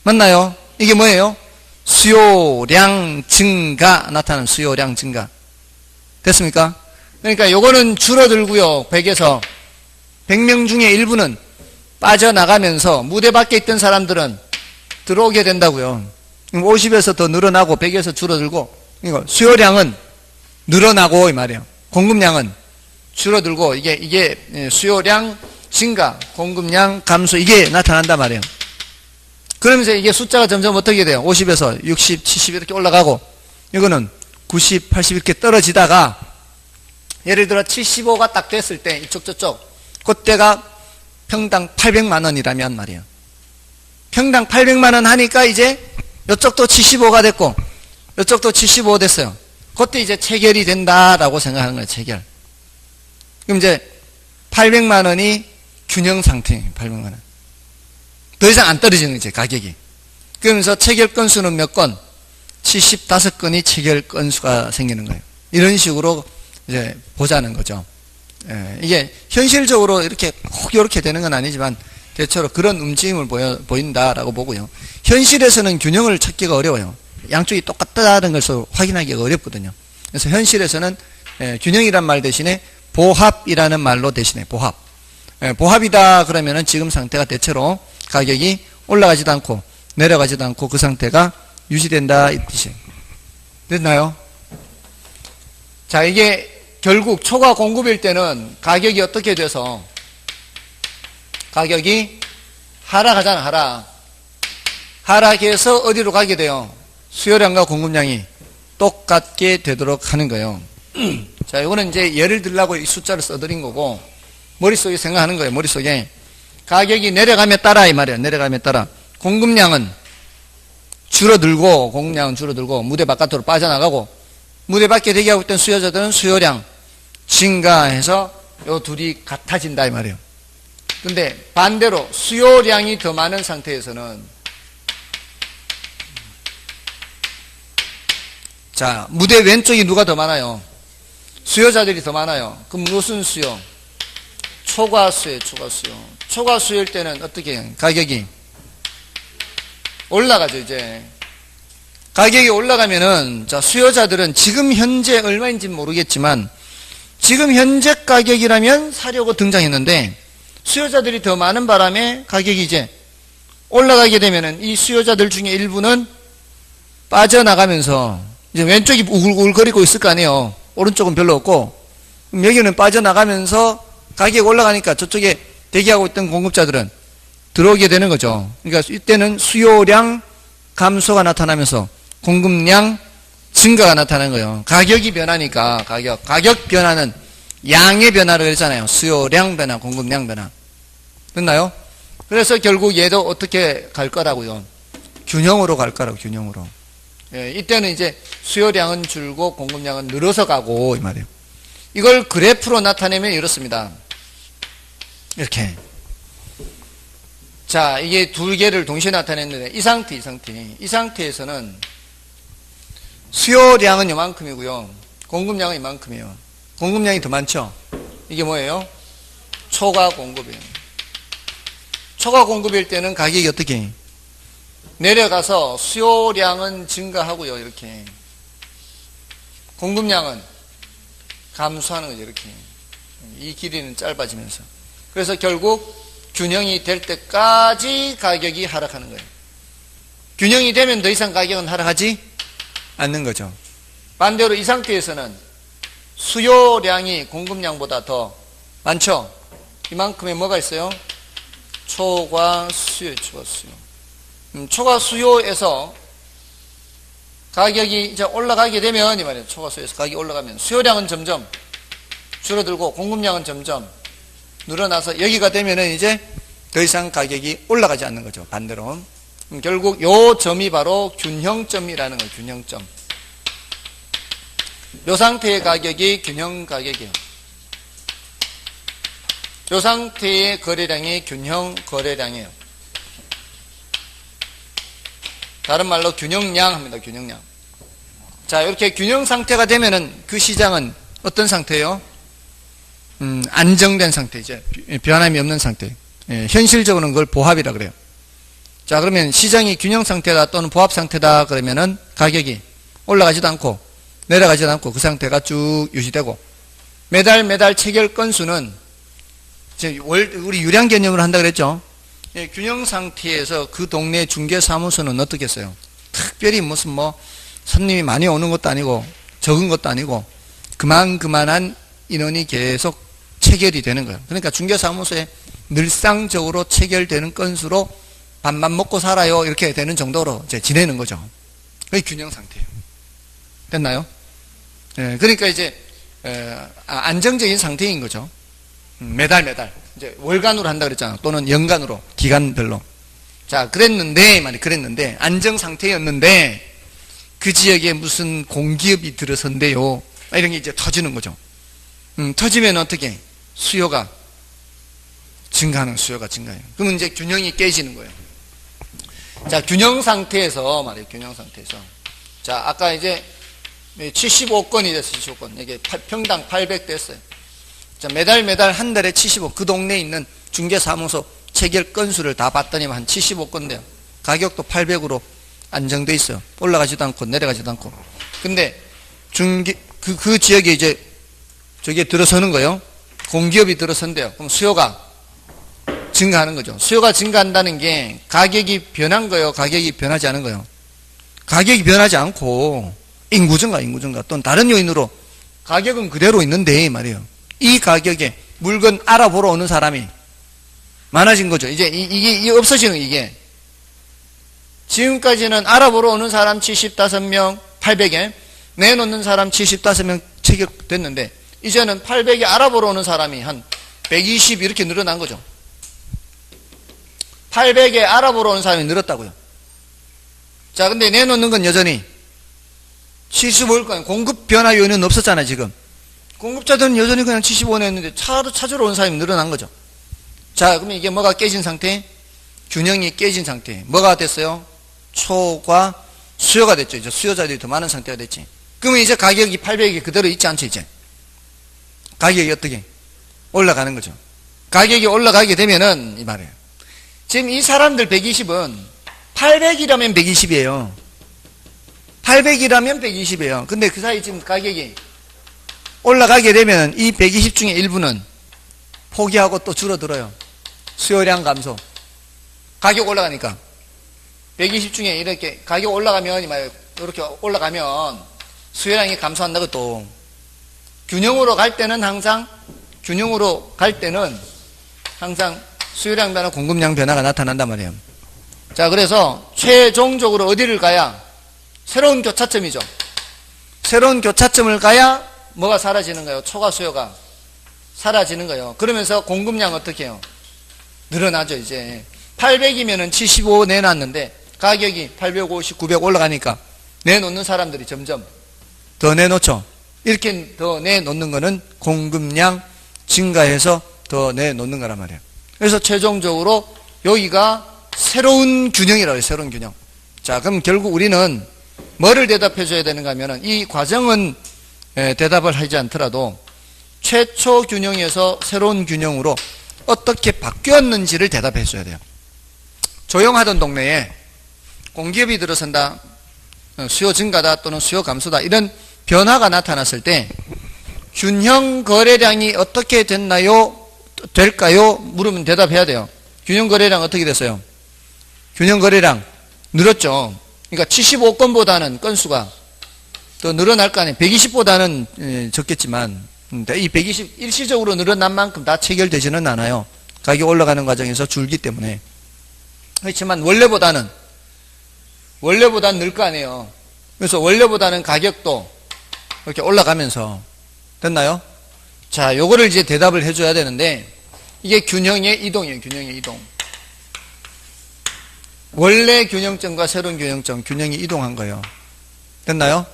A: 맞나요? 이게 뭐예요? 수요량 증가 나타나는 수요량 증가. 됐습니까? 그러니까 요거는 줄어들고요. 100에서 100명 중에 일부는 빠져나가면서 무대 밖에 있던 사람들은 들어오게 된다고요. 50에서 더 늘어나고 100에서 줄어들고, 이거 수요량은 늘어나고 이 말이에요. 공급량은 줄어들고 이게 수요량 증가, 공급량 감소 이게 나타난단 말이에요. 그러면서 이게 숫자가 점점 어떻게 돼요? 50에서 60, 70 이렇게 올라가고 이거는 90, 80 이렇게 떨어지다가 예를 들어 75가 딱 됐을 때 이쪽 저쪽 그때가 평당 800만 원이라면 말이에요. 평당 800만 원 하니까 이제 이쪽도 75가 됐고 이쪽도 75 됐어요. 그때 이제 체결이 된다라고 생각하는 거예요. 체결. 그럼 이제 800만 원이 균형 상태예요. 800만 원. 더 이상 안 떨어지는 거지 가격이. 그러면서 체결 건수는 몇 건? 75건이 체결 건수가 생기는 거예요. 이런 식으로 이제 보자는 거죠. 예, 이게 현실적으로 이렇게 꼭 이렇게 되는 건 아니지만 대체로 그런 움직임을 보인다라고 보고요. 현실에서는 균형을 찾기가 어려워요. 양쪽이 똑같다는 것을 확인하기가 어렵거든요. 그래서 현실에서는 균형이란 말 대신에 보합이라는 말로 대신해 보합. 보합이다 그러면은 지금 상태가 대체로 가격이 올라가지도 않고 내려가지도 않고 그 상태가 유지된다 이 뜻이에요. 됐나요? 자, 이게 결국 초과 공급일 때는 가격이 어떻게 돼서 가격이 하락하잖아. 하락해서 어디로 가게 돼요? 수요량과 공급량이 똑같게 되도록 하는 거예요. 자, 이거는 이제 예를 들라고 이 숫자를 써드린 거고 머릿속에 생각하는 거예요. 머릿속에 가격이 내려가며 따라 이 말이에요. 내려가며 따라 공급량은 줄어들고 공급량은 줄어들고 무대 바깥으로 빠져나가고 무대 밖에 대기하고 있던 수요자들은 수요량 증가해서 요 둘이 같아진다 이 말이에요. 근데 반대로 수요량이 더 많은 상태에서는 자, 무대 왼쪽이 누가 더 많아요? 수요자들이 더 많아요. 그럼 무슨 수요? 초과수요, 초과수요. 초과수요일 때는 어떻게 해요? 가격이 올라가죠, 이제. 가격이 올라가면은, 자, 수요자들은 지금 현재 얼마인지 모르겠지만, 지금 현재 가격이라면 사려고 등장했는데, 수요자들이 더 많은 바람에 가격이 이제 올라가게 되면은 이 수요자들 중에 일부는 빠져나가면서, 이제 왼쪽이 우글우글거리고 있을 거 아니에요. 오른쪽은 별로 없고, 그럼 여기는 빠져나가면서 가격이 올라가니까 저쪽에 대기하고 있던 공급자들은 들어오게 되는 거죠. 그러니까 이때는 수요량 감소가 나타나면서 공급량 증가가 나타나는 거예요. 가격이 변하니까 가격 변화는 양의 변화를 그랬잖아요. 수요량 변화, 공급량 변화. 됐나요? 그래서 결국 얘도 어떻게 갈 거라고요? 균형으로 갈 거라고, 균형으로. 예, 이때는 이제 수요량은 줄고 공급량은 늘어서 가고 이 말이에요. 이걸 그래프로 나타내면 이렇습니다. 이렇게. 자, 이게 두 개를 동시에 나타냈는데 이 상태에서는 수요량은 이만큼이고요. 공급량은 이만큼이에요. 공급량이 더 많죠? 이게 뭐예요? 초과 공급이에요. 초과 공급일 때는 가격이 어떻게 내려가서 수요량은 증가하고요. 이렇게. 공급량은 감소하는 거죠. 이렇게. 이 길이는 짧아지면서. 그래서 결국 균형이 될 때까지 가격이 하락하는 거예요. 균형이 되면 더 이상 가격은 하락하지 않는 거죠. 반대로 이 상태에서는 수요량이 공급량보다 더 많죠? 이만큼의 뭐가 있어요? 초과 수요, 초과 수요. 초과 수요에서 가격이 이제 올라가게 되면, 이 말이에요. 초과 수요에서 가격이 올라가면 수요량은 점점 줄어들고 공급량은 점점 늘어나서 여기가 되면은 이제 더 이상 가격이 올라가지 않는 거죠. 반대로. 결국 요 점이 바로 균형점이라는 거예요. 균형점. 요 상태의 가격이 균형 가격이에요. 요 상태의 거래량이 균형 거래량이에요. 다른 말로 균형량 합니다. 균형량. 자, 이렇게 균형 상태가 되면은 그 시장은 어떤 상태예요? 안정된 상태, 이제 변함이 없는 상태. 예, 현실적으로는 그걸 보합이라 그래요. 자, 그러면 시장이 균형 상태다 또는 보합 상태다 그러면은 가격이 올라가지도 않고 내려가지도 않고 그 상태가 쭉 유지되고 매달 체결 건수는 이제 우리 유량 개념으로 한다 그랬죠. 예, 균형 상태에서 그 동네 중개사무소는 어떻게 했어요? 특별히 무슨 뭐 손님이 많이 오는 것도 아니고 적은 것도 아니고 그만한 인원이 계속 체결이 되는 거예요. 그러니까 중개사무소에 늘상적으로 체결되는 건수로 밥만 먹고 살아요. 이렇게 되는 정도로 이제 지내는 거죠. 그게 균형 상태예요. 됐나요? 예, 그러니까 이제 안정적인 상태인 거죠. 매달 이제 월간으로 한다 그랬잖아. 또는 연간으로 기간별로. 자, 그랬는데 안정 상태였는데 그 지역에 무슨 공기업이 들어선대요. 이런 게 이제 터지는 거죠. 터지면 어떻게? 수요가 증가해요. 그러면 이제 균형이 깨지는 거예요. 자, 균형 상태에서 말이에요. 균형 상태에서. 자, 아까 이제 75건이 됐어요. 75건. 이게 평당 800 됐어요. 자, 매달 한 달에 75. 그 동네에 있는 중개사무소 체결 건수를 다 봤더니 한 75건 돼요. 가격도 800으로 안정돼 있어요. 올라가지도 않고 내려가지도 않고. 근데 그 지역에 이제 저게 들어서는 거예요. 공기업이 들어선대요. 그럼 수요가 증가하는 거죠. 수요가 증가한다는 게 가격이 변한 거예요. 가격이 변하지 않은 거예요. 가격이 변하지 않고 인구 증가 또는 다른 요인으로 가격은 그대로 있는데 말이에요. 이 가격에 물건 알아보러 오는 사람이 많아진 거죠. 이제 이게 없어지는 이게. 지금까지는 알아보러 오는 사람 75명 800에 내놓는 사람 75명 체결됐는데 이제는 800에 알아보러 오는 사람이 한 120 이렇게 늘어난 거죠. 800에 알아보러 오는 사람이 늘었다고요. 자, 근데 내놓는 건 여전히 75일 거예요. 공급 변화 요인은 없었잖아요, 지금. 공급자들은 여전히 그냥 75 냈는데 찾으러 온 사람이 늘어난 거죠. 자, 그러면 이게 뭐가 깨진 상태? 균형이 깨진 상태. 뭐가 됐어요? 초과 수요가 됐죠. 이제 수요자들이 더 많은 상태가 됐지. 그러면 이제 가격이 800이 그대로 있지 않죠, 이제. 가격이 어떻게? 올라가는 거죠. 가격이 올라가게 되면은, 이 말이에요. 지금 이 사람들 120은 800이라면 120이에요. 800이라면 120이에요. 근데 그 사이 지금 가격이 올라가게 되면 이 120 중에 일부는 포기하고 또 줄어들어요. 수요량 감소. 가격 올라가니까. 120 중에 이렇게 가격 올라가면, 이렇게 올라가면 수요량이 감소한다고 또. 균형으로 갈 때는 항상 수요량 변화, 공급량 변화가 나타난단 말이에요. 자, 그래서 최종적으로 어디를 가야? 새로운 교차점이죠. 새로운 교차점을 가야 뭐가 사라지는 거예요? 초과 수요가 사라지는 거예요. 그러면서 공급량 어떻게 해요? 늘어나죠, 이제. 800이면은 75 내놨는데 가격이 850, 900 올라가니까 내놓는 사람들이 점점 더 내놓죠. 이렇게 더 내놓는 거는 공급량 증가해서 더 내놓는 거란 말이에요. 그래서 최종적으로 여기가 새로운 균형이라고 해요. 새로운 균형. 자, 그럼 결국 우리는 뭐를 대답해 줘야 되는가 하면은 이 과정은 대답을 하지 않더라도 최초 균형에서 새로운 균형으로 어떻게 바뀌었는지를 대답해 줘야 돼요. 조용하던 동네에 공기업이 들어선다, 수요 증가다 또는 수요 감소다 이런 변화가 나타났을 때 균형 거래량이 어떻게 될까요? 물으면 대답해야 돼요. 균형 거래량 어떻게 됐어요? 균형 거래량 늘었죠. 그러니까 75건보다는 건수가 더 늘어날 거 아니에요. 120보다는 적겠지만 이 120 일시적으로 늘어난 만큼 다 체결되지는 않아요. 가격 올라가는 과정에서 줄기 때문에. 그렇지만 원래보다는 늘 거 아니에요. 그래서 원래보다는 가격도 이렇게 올라가면서 됐나요? 자, 요거를 이제 대답을 해줘야 되는데 이게 균형의 이동이에요. 균형의 이동. 원래 균형점과 새로운 균형점, 균형이 이동한 거예요. 됐나요?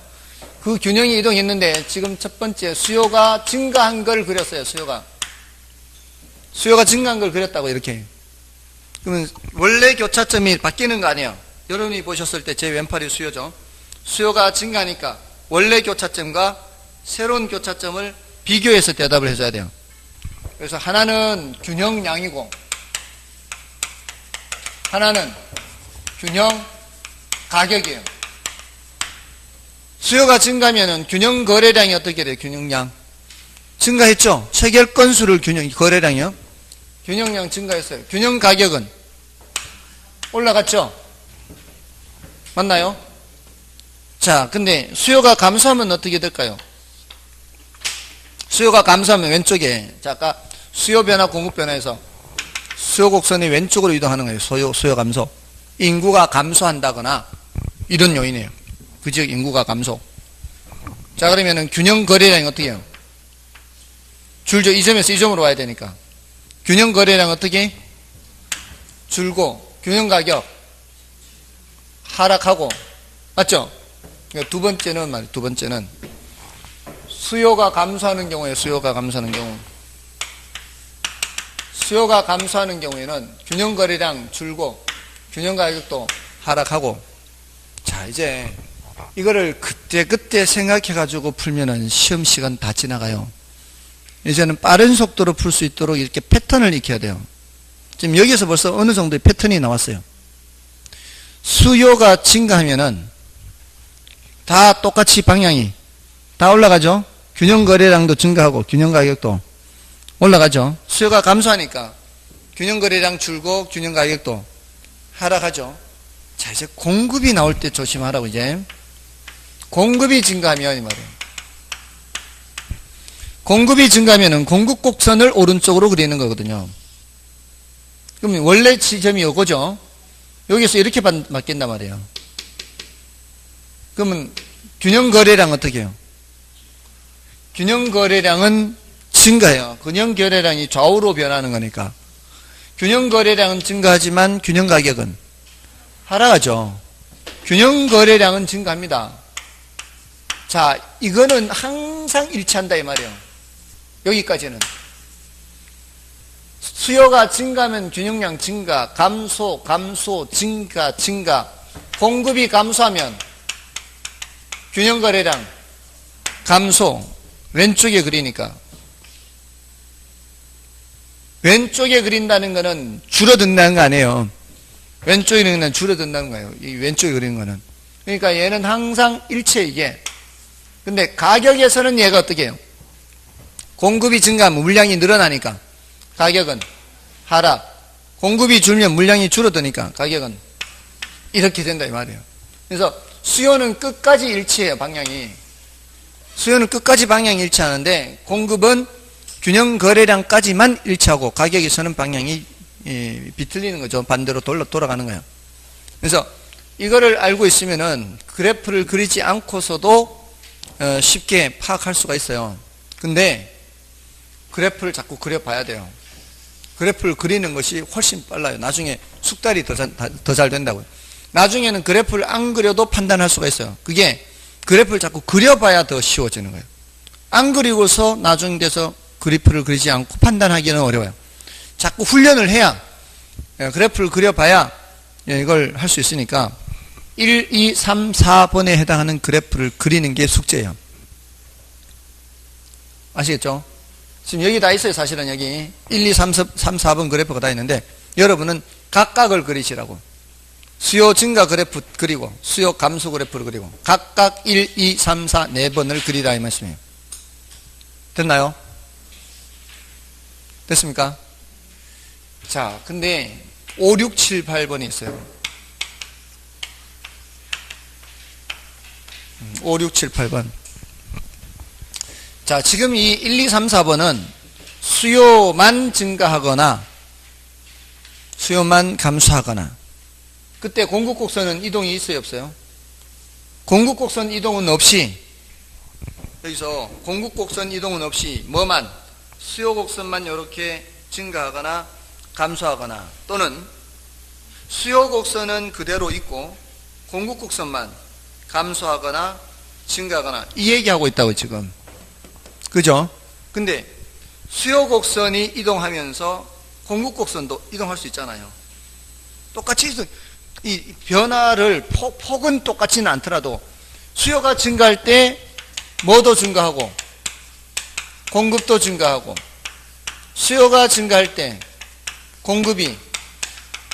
A: 그 균형이 이동했는데 지금 첫 번째 수요가 증가한 걸 그렸어요. 수요가 증가한 걸 그렸다고 이렇게. 그러면 원래 교차점이 바뀌는 거 아니에요. 여러분이 보셨을 때 제 왼팔이 수요죠. 수요가 증가하니까 원래 교차점과 새로운 교차점을 비교해서 대답을 해줘야 돼요. 그래서 하나는 균형량이고 하나는 균형 가격이에요. 수요가 증가하면 균형 거래량이 어떻게 돼요? 균형량 증가했죠. 체결 건수를 거래량이요. 균형량 증가했어요. 균형 가격은 올라갔죠. 맞나요? 자, 근데 수요가 감소하면 어떻게 될까요? 수요가 감소하면 왼쪽에, 자, 아까 수요 변화, 공급 변화에서 수요 곡선이 왼쪽으로 이동하는 거예요. 수요 감소. 인구가 감소한다거나 이런 요인이에요. 그 지역 인구가 감소. 자, 그러면은 균형 거래량이 어떻게 해요? 줄죠. 이 점에서 이 점으로 와야 되니까. 균형 거래량 어떻게? 줄고, 균형 가격 하락하고, 맞죠? 두 번째는 말이에요. 두 번째는 수요가 감소하는 경우에, 수요가 감소하는 경우. 수요가 감소하는 경우에는 균형 거래량 줄고, 균형 가격도 하락하고. 자, 이제 이거를 그때 생각해가지고 풀면은 시험 시간 다 지나가요. 이제는 빠른 속도로 풀 수 있도록 이렇게 패턴을 익혀야 돼요. 지금 여기서 벌써 어느 정도의 패턴이 나왔어요. 수요가 증가하면은 다 똑같이 방향이 다 올라가죠. 균형 거래량도 증가하고 균형 가격도 올라가죠. 수요가 감소하니까 균형 거래량 줄고 균형 가격도 하락하죠. 자, 이제 공급이 나올 때 조심하라고. 이제 공급이 증가하면 이 말이에요. 공급이 증가하면은 공급 곡선을 오른쪽으로 그리는 거거든요. 그럼 원래 지점이 요거죠. 여기서 이렇게 바뀐단 말이에요. 그러면 균형 거래량 어떻게 해요? 균형 거래량은 증가해요. 균형 거래량이 좌우로 변하는 거니까. 균형 거래량은 증가하지만 균형 가격은 하락하죠. 균형 거래량은 증가합니다. 자, 이거는 항상 일치한다 이 말이에요. 여기까지는. 수요가 증가하면 균형량 증가, 감소, 증가. 공급이 감소하면 균형 거래량 감소. 왼쪽에 그리니까. 왼쪽에 그린다는 거는 줄어든다는 거 아니에요. 왼쪽에 그리는 건 줄어든다는 거예요. 이 왼쪽에 그리는 거는. 그러니까 얘는 항상 일치해, 이게. 근데 가격에서는 얘가 어떻게 해요? 공급이 증가하면 물량이 늘어나니까 가격은 하락. 공급이 줄면 물량이 줄어드니까 가격은 이렇게 된다 이 말이에요. 그래서 수요는 끝까지 일치해요. 방향이. 수요는 끝까지 방향이 일치하는데 공급은 균형 거래량까지만 일치하고 가격에서는 방향이 비틀리는 거죠. 반대로 돌아가는 거예요. 그래서 이거를 알고 있으면은 그래프를 그리지 않고서도 쉽게 파악할 수가 있어요. 근데 그래프를 자꾸 그려봐야 돼요. 그래프를 그리는 것이 훨씬 빨라요. 나중에 숙달이 더 잘 된다고요. 나중에는 그래프를 안 그려도 판단할 수가 있어요. 그게 그래프를 자꾸 그려봐야 더 쉬워지는 거예요. 안 그리고서 나중 돼서 그래프를 그리지 않고 판단하기는 어려워요. 자꾸 훈련을 해야, 그래프를 그려봐야 이걸 할 수 있으니까 1, 2, 3, 4번에 해당하는 그래프를 그리는 게 숙제예요. 아시겠죠? 지금 여기 다 있어요. 사실은 여기 1, 2, 3, 4번 그래프가 다 있는데 여러분은 각각을 그리시라고. 수요 증가 그래프 그리고 수요 감소 그래프를 그리고 각각 1, 2, 3, 4, 4번을 그리라 이 말씀이에요. 됐나요? 됐습니까? 자, 근데 5, 6, 7, 8번이 있어요. 5, 6, 7, 8번. 자, 지금 이 1, 2, 3, 4번은 수요만 증가하거나 수요만 감소하거나 그때 공급곡선은 이동이 있어요 없어요? 공급곡선 이동은 없이 여기서 공급곡선 이동은 없이 뭐만 수요곡선만 이렇게 증가하거나 감소하거나 또는 수요곡선은 그대로 있고 공급곡선만 감소하거나 증가하거나 이 얘기하고 있다고 지금. 그죠? 근데 수요곡선이 이동하면서 공급곡선도 이동할 수 있잖아요. 똑같이 이 변화를 폭은 똑같지는 않더라도 수요가 증가할 때 뭐도 증가하고 공급도 증가하고 수요가 증가할 때 공급이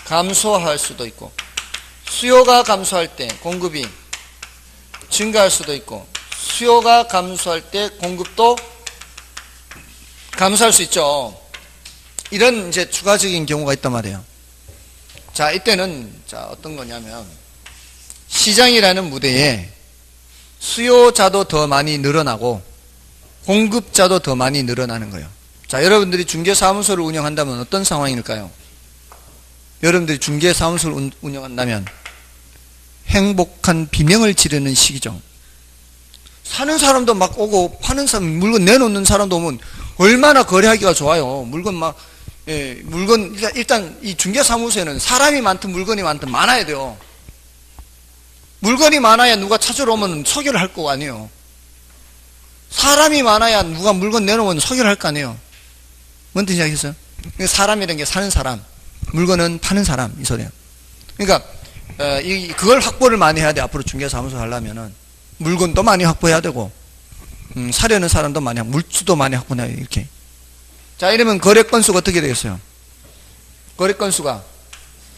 A: 감소할 수도 있고 수요가 감소할 때 공급이 증가할 수도 있고 수요가 감소할 때 공급도 감소할 수 있죠. 이런 이제 추가적인 경우가 있단 말이에요. 자, 이때는 자 어떤 거냐면 시장이라는 무대에 수요자도 더 많이 늘어나고 공급자도 더 많이 늘어나는 거예요. 자, 여러분들이 중개사무소를 운영한다면 어떤 상황일까요? 여러분들이 중개사무소를 운영한다면 행복한 비명을 지르는 시기죠. 사는 사람도 막 오고 파는 사람, 물건 내놓는 사람도 오면 얼마나 거래하기가 좋아요. 물건 막, 물건, 일단 이 중개사무소에는 사람이 많든 물건이 많든 많아야 돼요. 물건이 많아야 누가 찾으러 오면 소개를 할 거 아니에요. 사람이 많아야 누가 물건 내놓으면 소개를 할 거 아니에요. 뭔 뜻인지 알겠어요? 사람이라는 게 사는 사람, 물건은 파는 사람, 이 소리예요. 그러니까, 그걸 확보를 많이 해야 돼. 앞으로 중개사무소 하려면은. 물건도 많이 확보해야 되고, 사려는 사람도 많이, 물주도 많이 확보해야 돼. 이렇게. 자, 이러면 거래 건수가 어떻게 되겠어요? 거래 건수가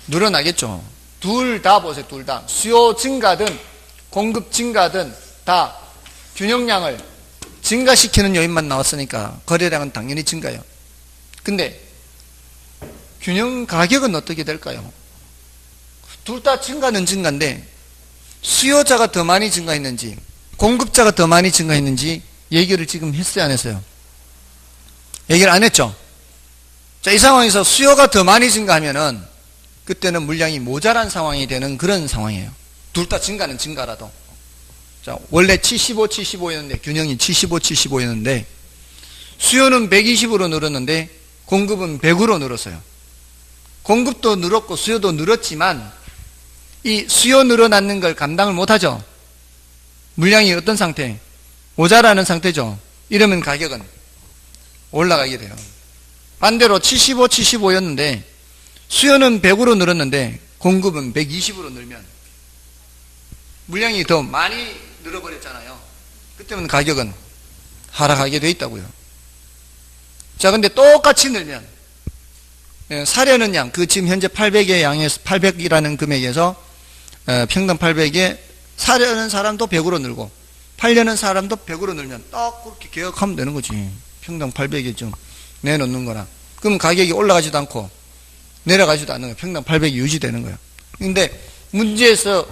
A: 늘어나겠죠. 둘 다 보세요, 둘 다. 수요 증가든, 공급 증가든, 다 균형량을 증가시키는 요인만 나왔으니까, 거래량은 당연히 증가해요. 근데, 균형 가격은 어떻게 될까요? 둘 다 증가는 증가인데 수요자가 더 많이 증가했는지 공급자가 더 많이 증가했는지 얘기를 지금 했어요, 안 했어요? 얘기를 안 했죠? 자, 이 상황에서 수요가 더 많이 증가하면은 그때는 물량이 모자란 상황이 되는 그런 상황이에요. 둘 다 증가는 증가라도. 자, 원래 75, 75였는데 균형이 75, 75였는데 수요는 120으로 늘었는데 공급은 100으로 늘었어요. 공급도 늘었고 수요도 늘었지만 이 수요 늘어나는 걸 감당을 못하죠. 물량이 어떤 상태? 모자라는 상태죠. 이러면 가격은 올라가게 돼요. 반대로 75, 75였는데 수요는 100으로 늘었는데 공급은 120으로 늘면 물량이 더 많이 늘어버렸잖아요. 그때는 가격은 하락하게 돼 있다고요. 자, 근데 똑같이 늘면 사려는 양, 그 지금 현재 800의 양에서 800이라는 금액에서 평당 800에 사려는 사람도 100으로 늘고 팔려는 사람도 100으로 늘면 딱 그렇게 계약하면 되는 거지. 평당 800에 좀 내놓는 거나. 그럼 가격이 올라가지도 않고 내려가지도 않는 거예요. 평당 800이 유지되는 거예요. 근데 문제에서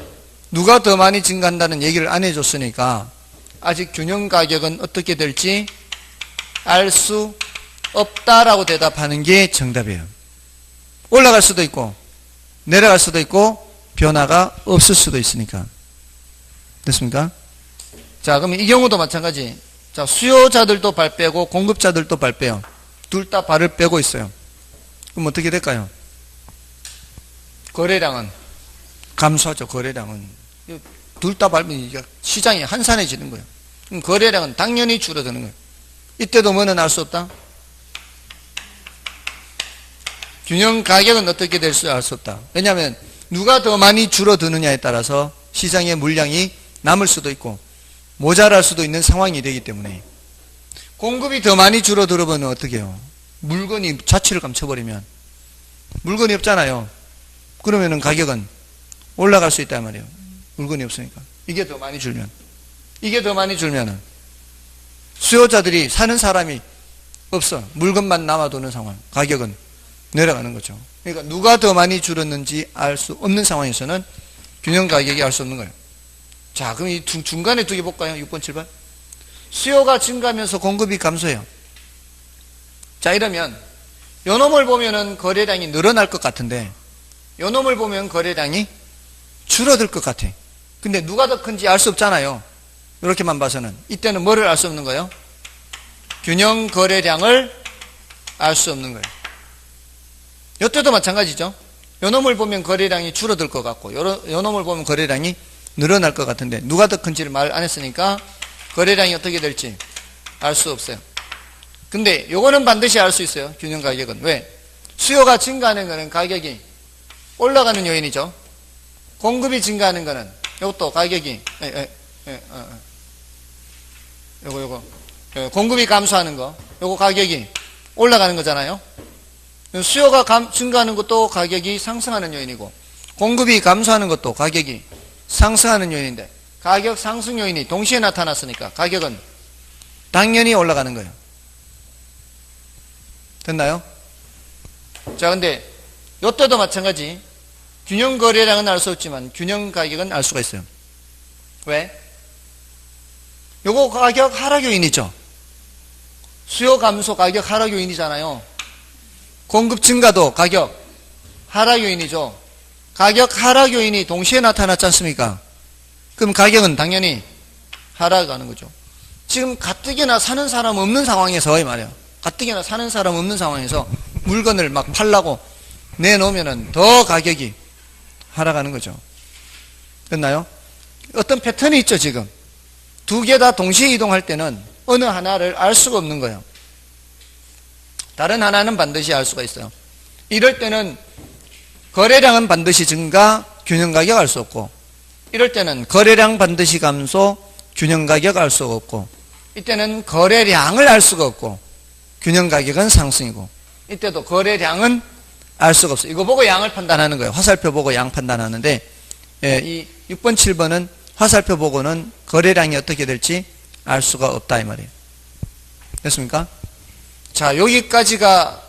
A: 누가 더 많이 증가한다는 얘기를 안 해줬으니까 아직 균형 가격은 어떻게 될지 알 수 없다라고 대답하는 게 정답이에요. 올라갈 수도 있고 내려갈 수도 있고 변화가 없을 수도 있으니까. 됐습니까? 자, 그럼 이 경우도 마찬가지. 자, 수요자들도 발 빼고 공급자들도 발 빼요. 둘 다 발을 빼고 있어요. 그럼 어떻게 될까요? 거래량은 감소하죠. 거래량은 둘 다 밟으면 시장이 한산해지는 거예요. 그럼 거래량은 당연히 줄어드는 거예요. 이때도 뭐는 알 수 없다? 균형 가격은 어떻게 될 수 알 수 없다. 왜냐하면 누가 더 많이 줄어드느냐에 따라서 시장의 물량이 남을 수도 있고 모자랄 수도 있는 상황이 되기 때문에 공급이 더 많이 줄어들어버리면 어떻게 해요? 물건이 자취를 감춰버리면 물건이 없잖아요. 그러면은 가격은 올라갈 수 있단 말이에요. 물건이 없으니까. 이게 더 많이 줄면은 수요자들이 사는 사람이 없어. 물건만 남아도는 상황. 가격은 내려가는 거죠. 그러니까 누가 더 많이 줄었는지 알 수 없는 상황에서는 균형 가격이 알 수 없는 거예요. 자, 그럼 이 중간에 두 개 볼까요? 6번, 7번. 수요가 증가하면서 공급이 감소해요. 자, 이러면 요놈을 보면은 거래량이 늘어날 것 같은데 요놈을 보면 거래량이 줄어들 것 같아. 근데 누가 더 큰지 알 수 없잖아요. 이렇게만 봐서는. 이때는 뭐를 알 수 없는 거예요? 균형 거래량을 알 수 없는 거예요. 이때도 마찬가지죠. 요놈을 보면 거래량이 줄어들 것 같고 요놈을 보면 거래량이 늘어날 것 같은데 누가 더 큰지를 말 안 했으니까 거래량이 어떻게 될지 알 수 없어요. 근데 요거는 반드시 알 수 있어요. 균형 가격은. 왜? 수요가 증가하는 거는 가격이 올라가는 요인이죠. 공급이 증가하는 거는 요것도 가격이 요거 공급이 감소하는 거 요거 가격이 올라가는 거잖아요. 수요가 증가하는 것도 가격이 상승하는 요인이고 공급이 감소하는 것도 가격이 상승하는 요인인데 가격 상승 요인이 동시에 나타났으니까 가격은 당연히 올라가는 거예요. 됐나요? 자, 근데 이때도 마찬가지. 균형 거래량은 알 수 없지만 균형 가격은 알 수가 있어요. 왜? 요거 가격 하락 요인이죠. 수요 감소 가격 하락 요인이잖아요. 공급 증가도 가격 하락 요인이죠. 가격 하락 요인이 동시에 나타났지 않습니까? 그럼 가격은 당연히 하락하는 거죠. 지금 가뜩이나 사는 사람 없는 상황에서 이 말이에요. 가뜩이나 사는 사람 없는 상황에서 물건을 막 팔라고 내놓으면은 더 가격이 하락하는 거죠. 됐나요? 어떤 패턴이 있죠, 지금. 두 개 다 동시에 이동할 때는 어느 하나를 알 수가 없는 거예요. 다른 하나는 반드시 알 수가 있어요. 이럴 때는 거래량은 반드시 증가, 균형 가격 알 수 없고, 이럴 때는 거래량 반드시 감소, 균형 가격 알 수가 없고, 이때는 거래량을 알 수가 없고, 균형 가격은 상승이고, 이때도 거래량은 알 수가 없어요. 이거 보고 양을 판단하는 거예요. 화살표 보고 양 판단하는데, 이 6번, 7번은 화살표 보고는 거래량이 어떻게 될지 알 수가 없다 이 말이에요. 됐습니까? 자, 여기까지가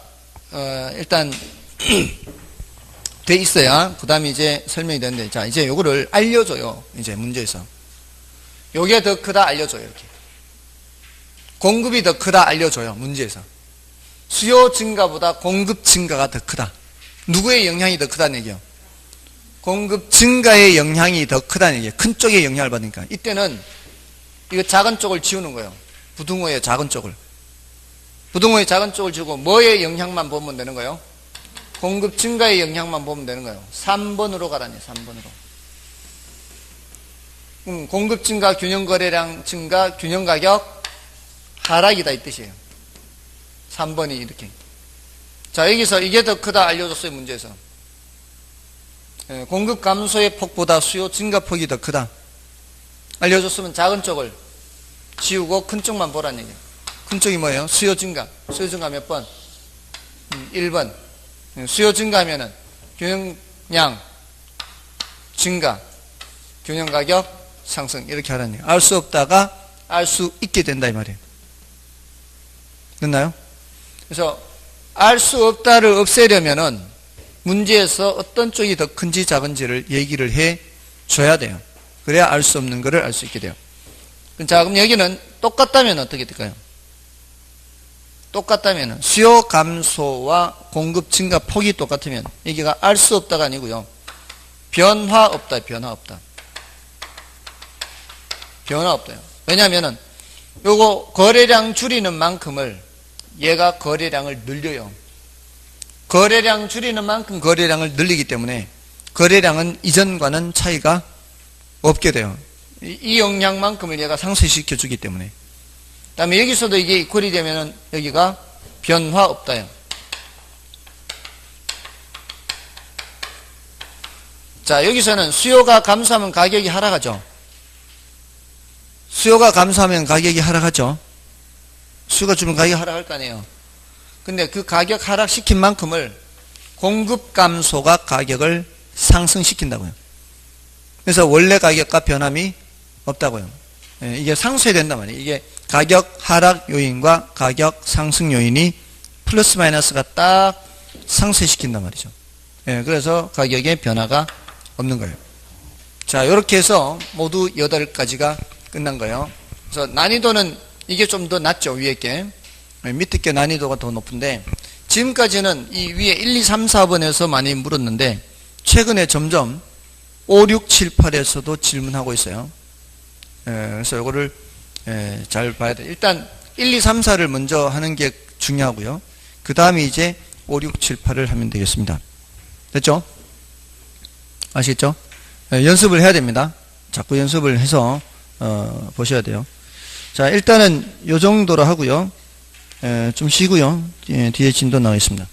A: 일단 돼 있어야 그 다음에 이제 설명이 되는데, 자, 이제 요거를 알려줘요. 이제 문제에서 요게 더 크다 알려줘요. 이렇게 공급이 더 크다 알려줘요. 문제에서 수요 증가보다 공급 증가가 더 크다. 누구의 영향이 더 크다는 얘기예요? 공급 증가의 영향이 더 크다는 얘기예요. 큰 쪽의 영향을 받으니까. 이때는 이거 작은 쪽을 지우는 거예요. 부등호의 작은 쪽을. 부등호의 작은 쪽을 지우고 뭐의 영향만 보면 되는 거예요? 공급 증가의 영향만 보면 되는 거예요. 3번으로 가라니, 3번으로. 공급 증가, 균형 거래량 증가, 균형 가격 하락이다 이 뜻이에요. 3번이 이렇게. 자, 여기서 이게 더 크다 알려줬어요, 문제에서. 공급 감소의 폭보다 수요 증가 폭이 더 크다 알려줬으면 작은 쪽을 지우고 큰 쪽만 보라는 얘기예요. 큰 쪽이 뭐예요? 수요 증가. 수요 증가 몇 번? 1번. 수요 증가하면은 균형량 증가, 균형 가격 상승 이렇게 하라는 얘기예요. 알 수 없다가 알 수 있게 된다 이 말이에요. 됐나요? 그래서 알 수 없다를 없애려면은 문제에서 어떤 쪽이 더 큰지 작은지를 얘기를 해 줘야 돼요. 그래야 알 수 없는 거를 알 수 있게 돼요. 자, 그럼 여기는 똑같다면 어떻게 될까요? 똑같다면 수요 감소와 공급 증가 폭이 똑같으면 여기가 알 수 없다가 아니고요. 변화 없다, 변화 없다. 변화 없다요. 왜냐하면은 요거 거래량 줄이는 만큼을 얘가 거래량을 늘려요. 거래량 줄이는 만큼 거래량을 늘리기 때문에 거래량은 이전과는 차이가 없게 돼요. 이 영향만큼을 얘가 상쇄시켜 주기 때문에. 그 다음에 여기서도 이게 이퀄이 되면은 여기가 변화 없다요. 자, 여기서는 수요가 감소하면 가격이 하락하죠. 수요가 감소하면 가격이 하락하죠. 수요가 줄면 가격이 하락할 거 아니에요. 근데 그 가격 하락시킨 만큼을 공급 감소가 가격을 상승시킨다고요. 그래서 원래 가격과 변함이 없다고요. 이게 상쇄된단 말이에요. 이게 가격 하락 요인과 가격 상승 요인이 플러스 마이너스가 딱 상쇄시킨단 말이죠. 그래서 가격에 변화가 없는 거예요. 자, 이렇게 해서 모두 8가지가 끝난 거예요. 그래서 난이도는 이게 좀 더 낮죠, 위에 게. 밑에 게 난이도가 더 높은데, 지금까지는 이 위에 1, 2, 3, 4번에서 많이 물었는데, 최근에 점점 5, 6, 7, 8에서도 질문하고 있어요. 그래서 이거를 잘 봐야 돼요. 일단 1, 2, 3, 4를 먼저 하는 게 중요하고요. 그 다음에 이제 5, 6, 7, 8을 하면 되겠습니다. 됐죠? 아시겠죠? 연습을 해야 됩니다. 자꾸 연습을 해서 보셔야 돼요. 자, 일단은 요 정도로 하고요. 좀 쉬고요. 뒤에 진도 나와 있습니다.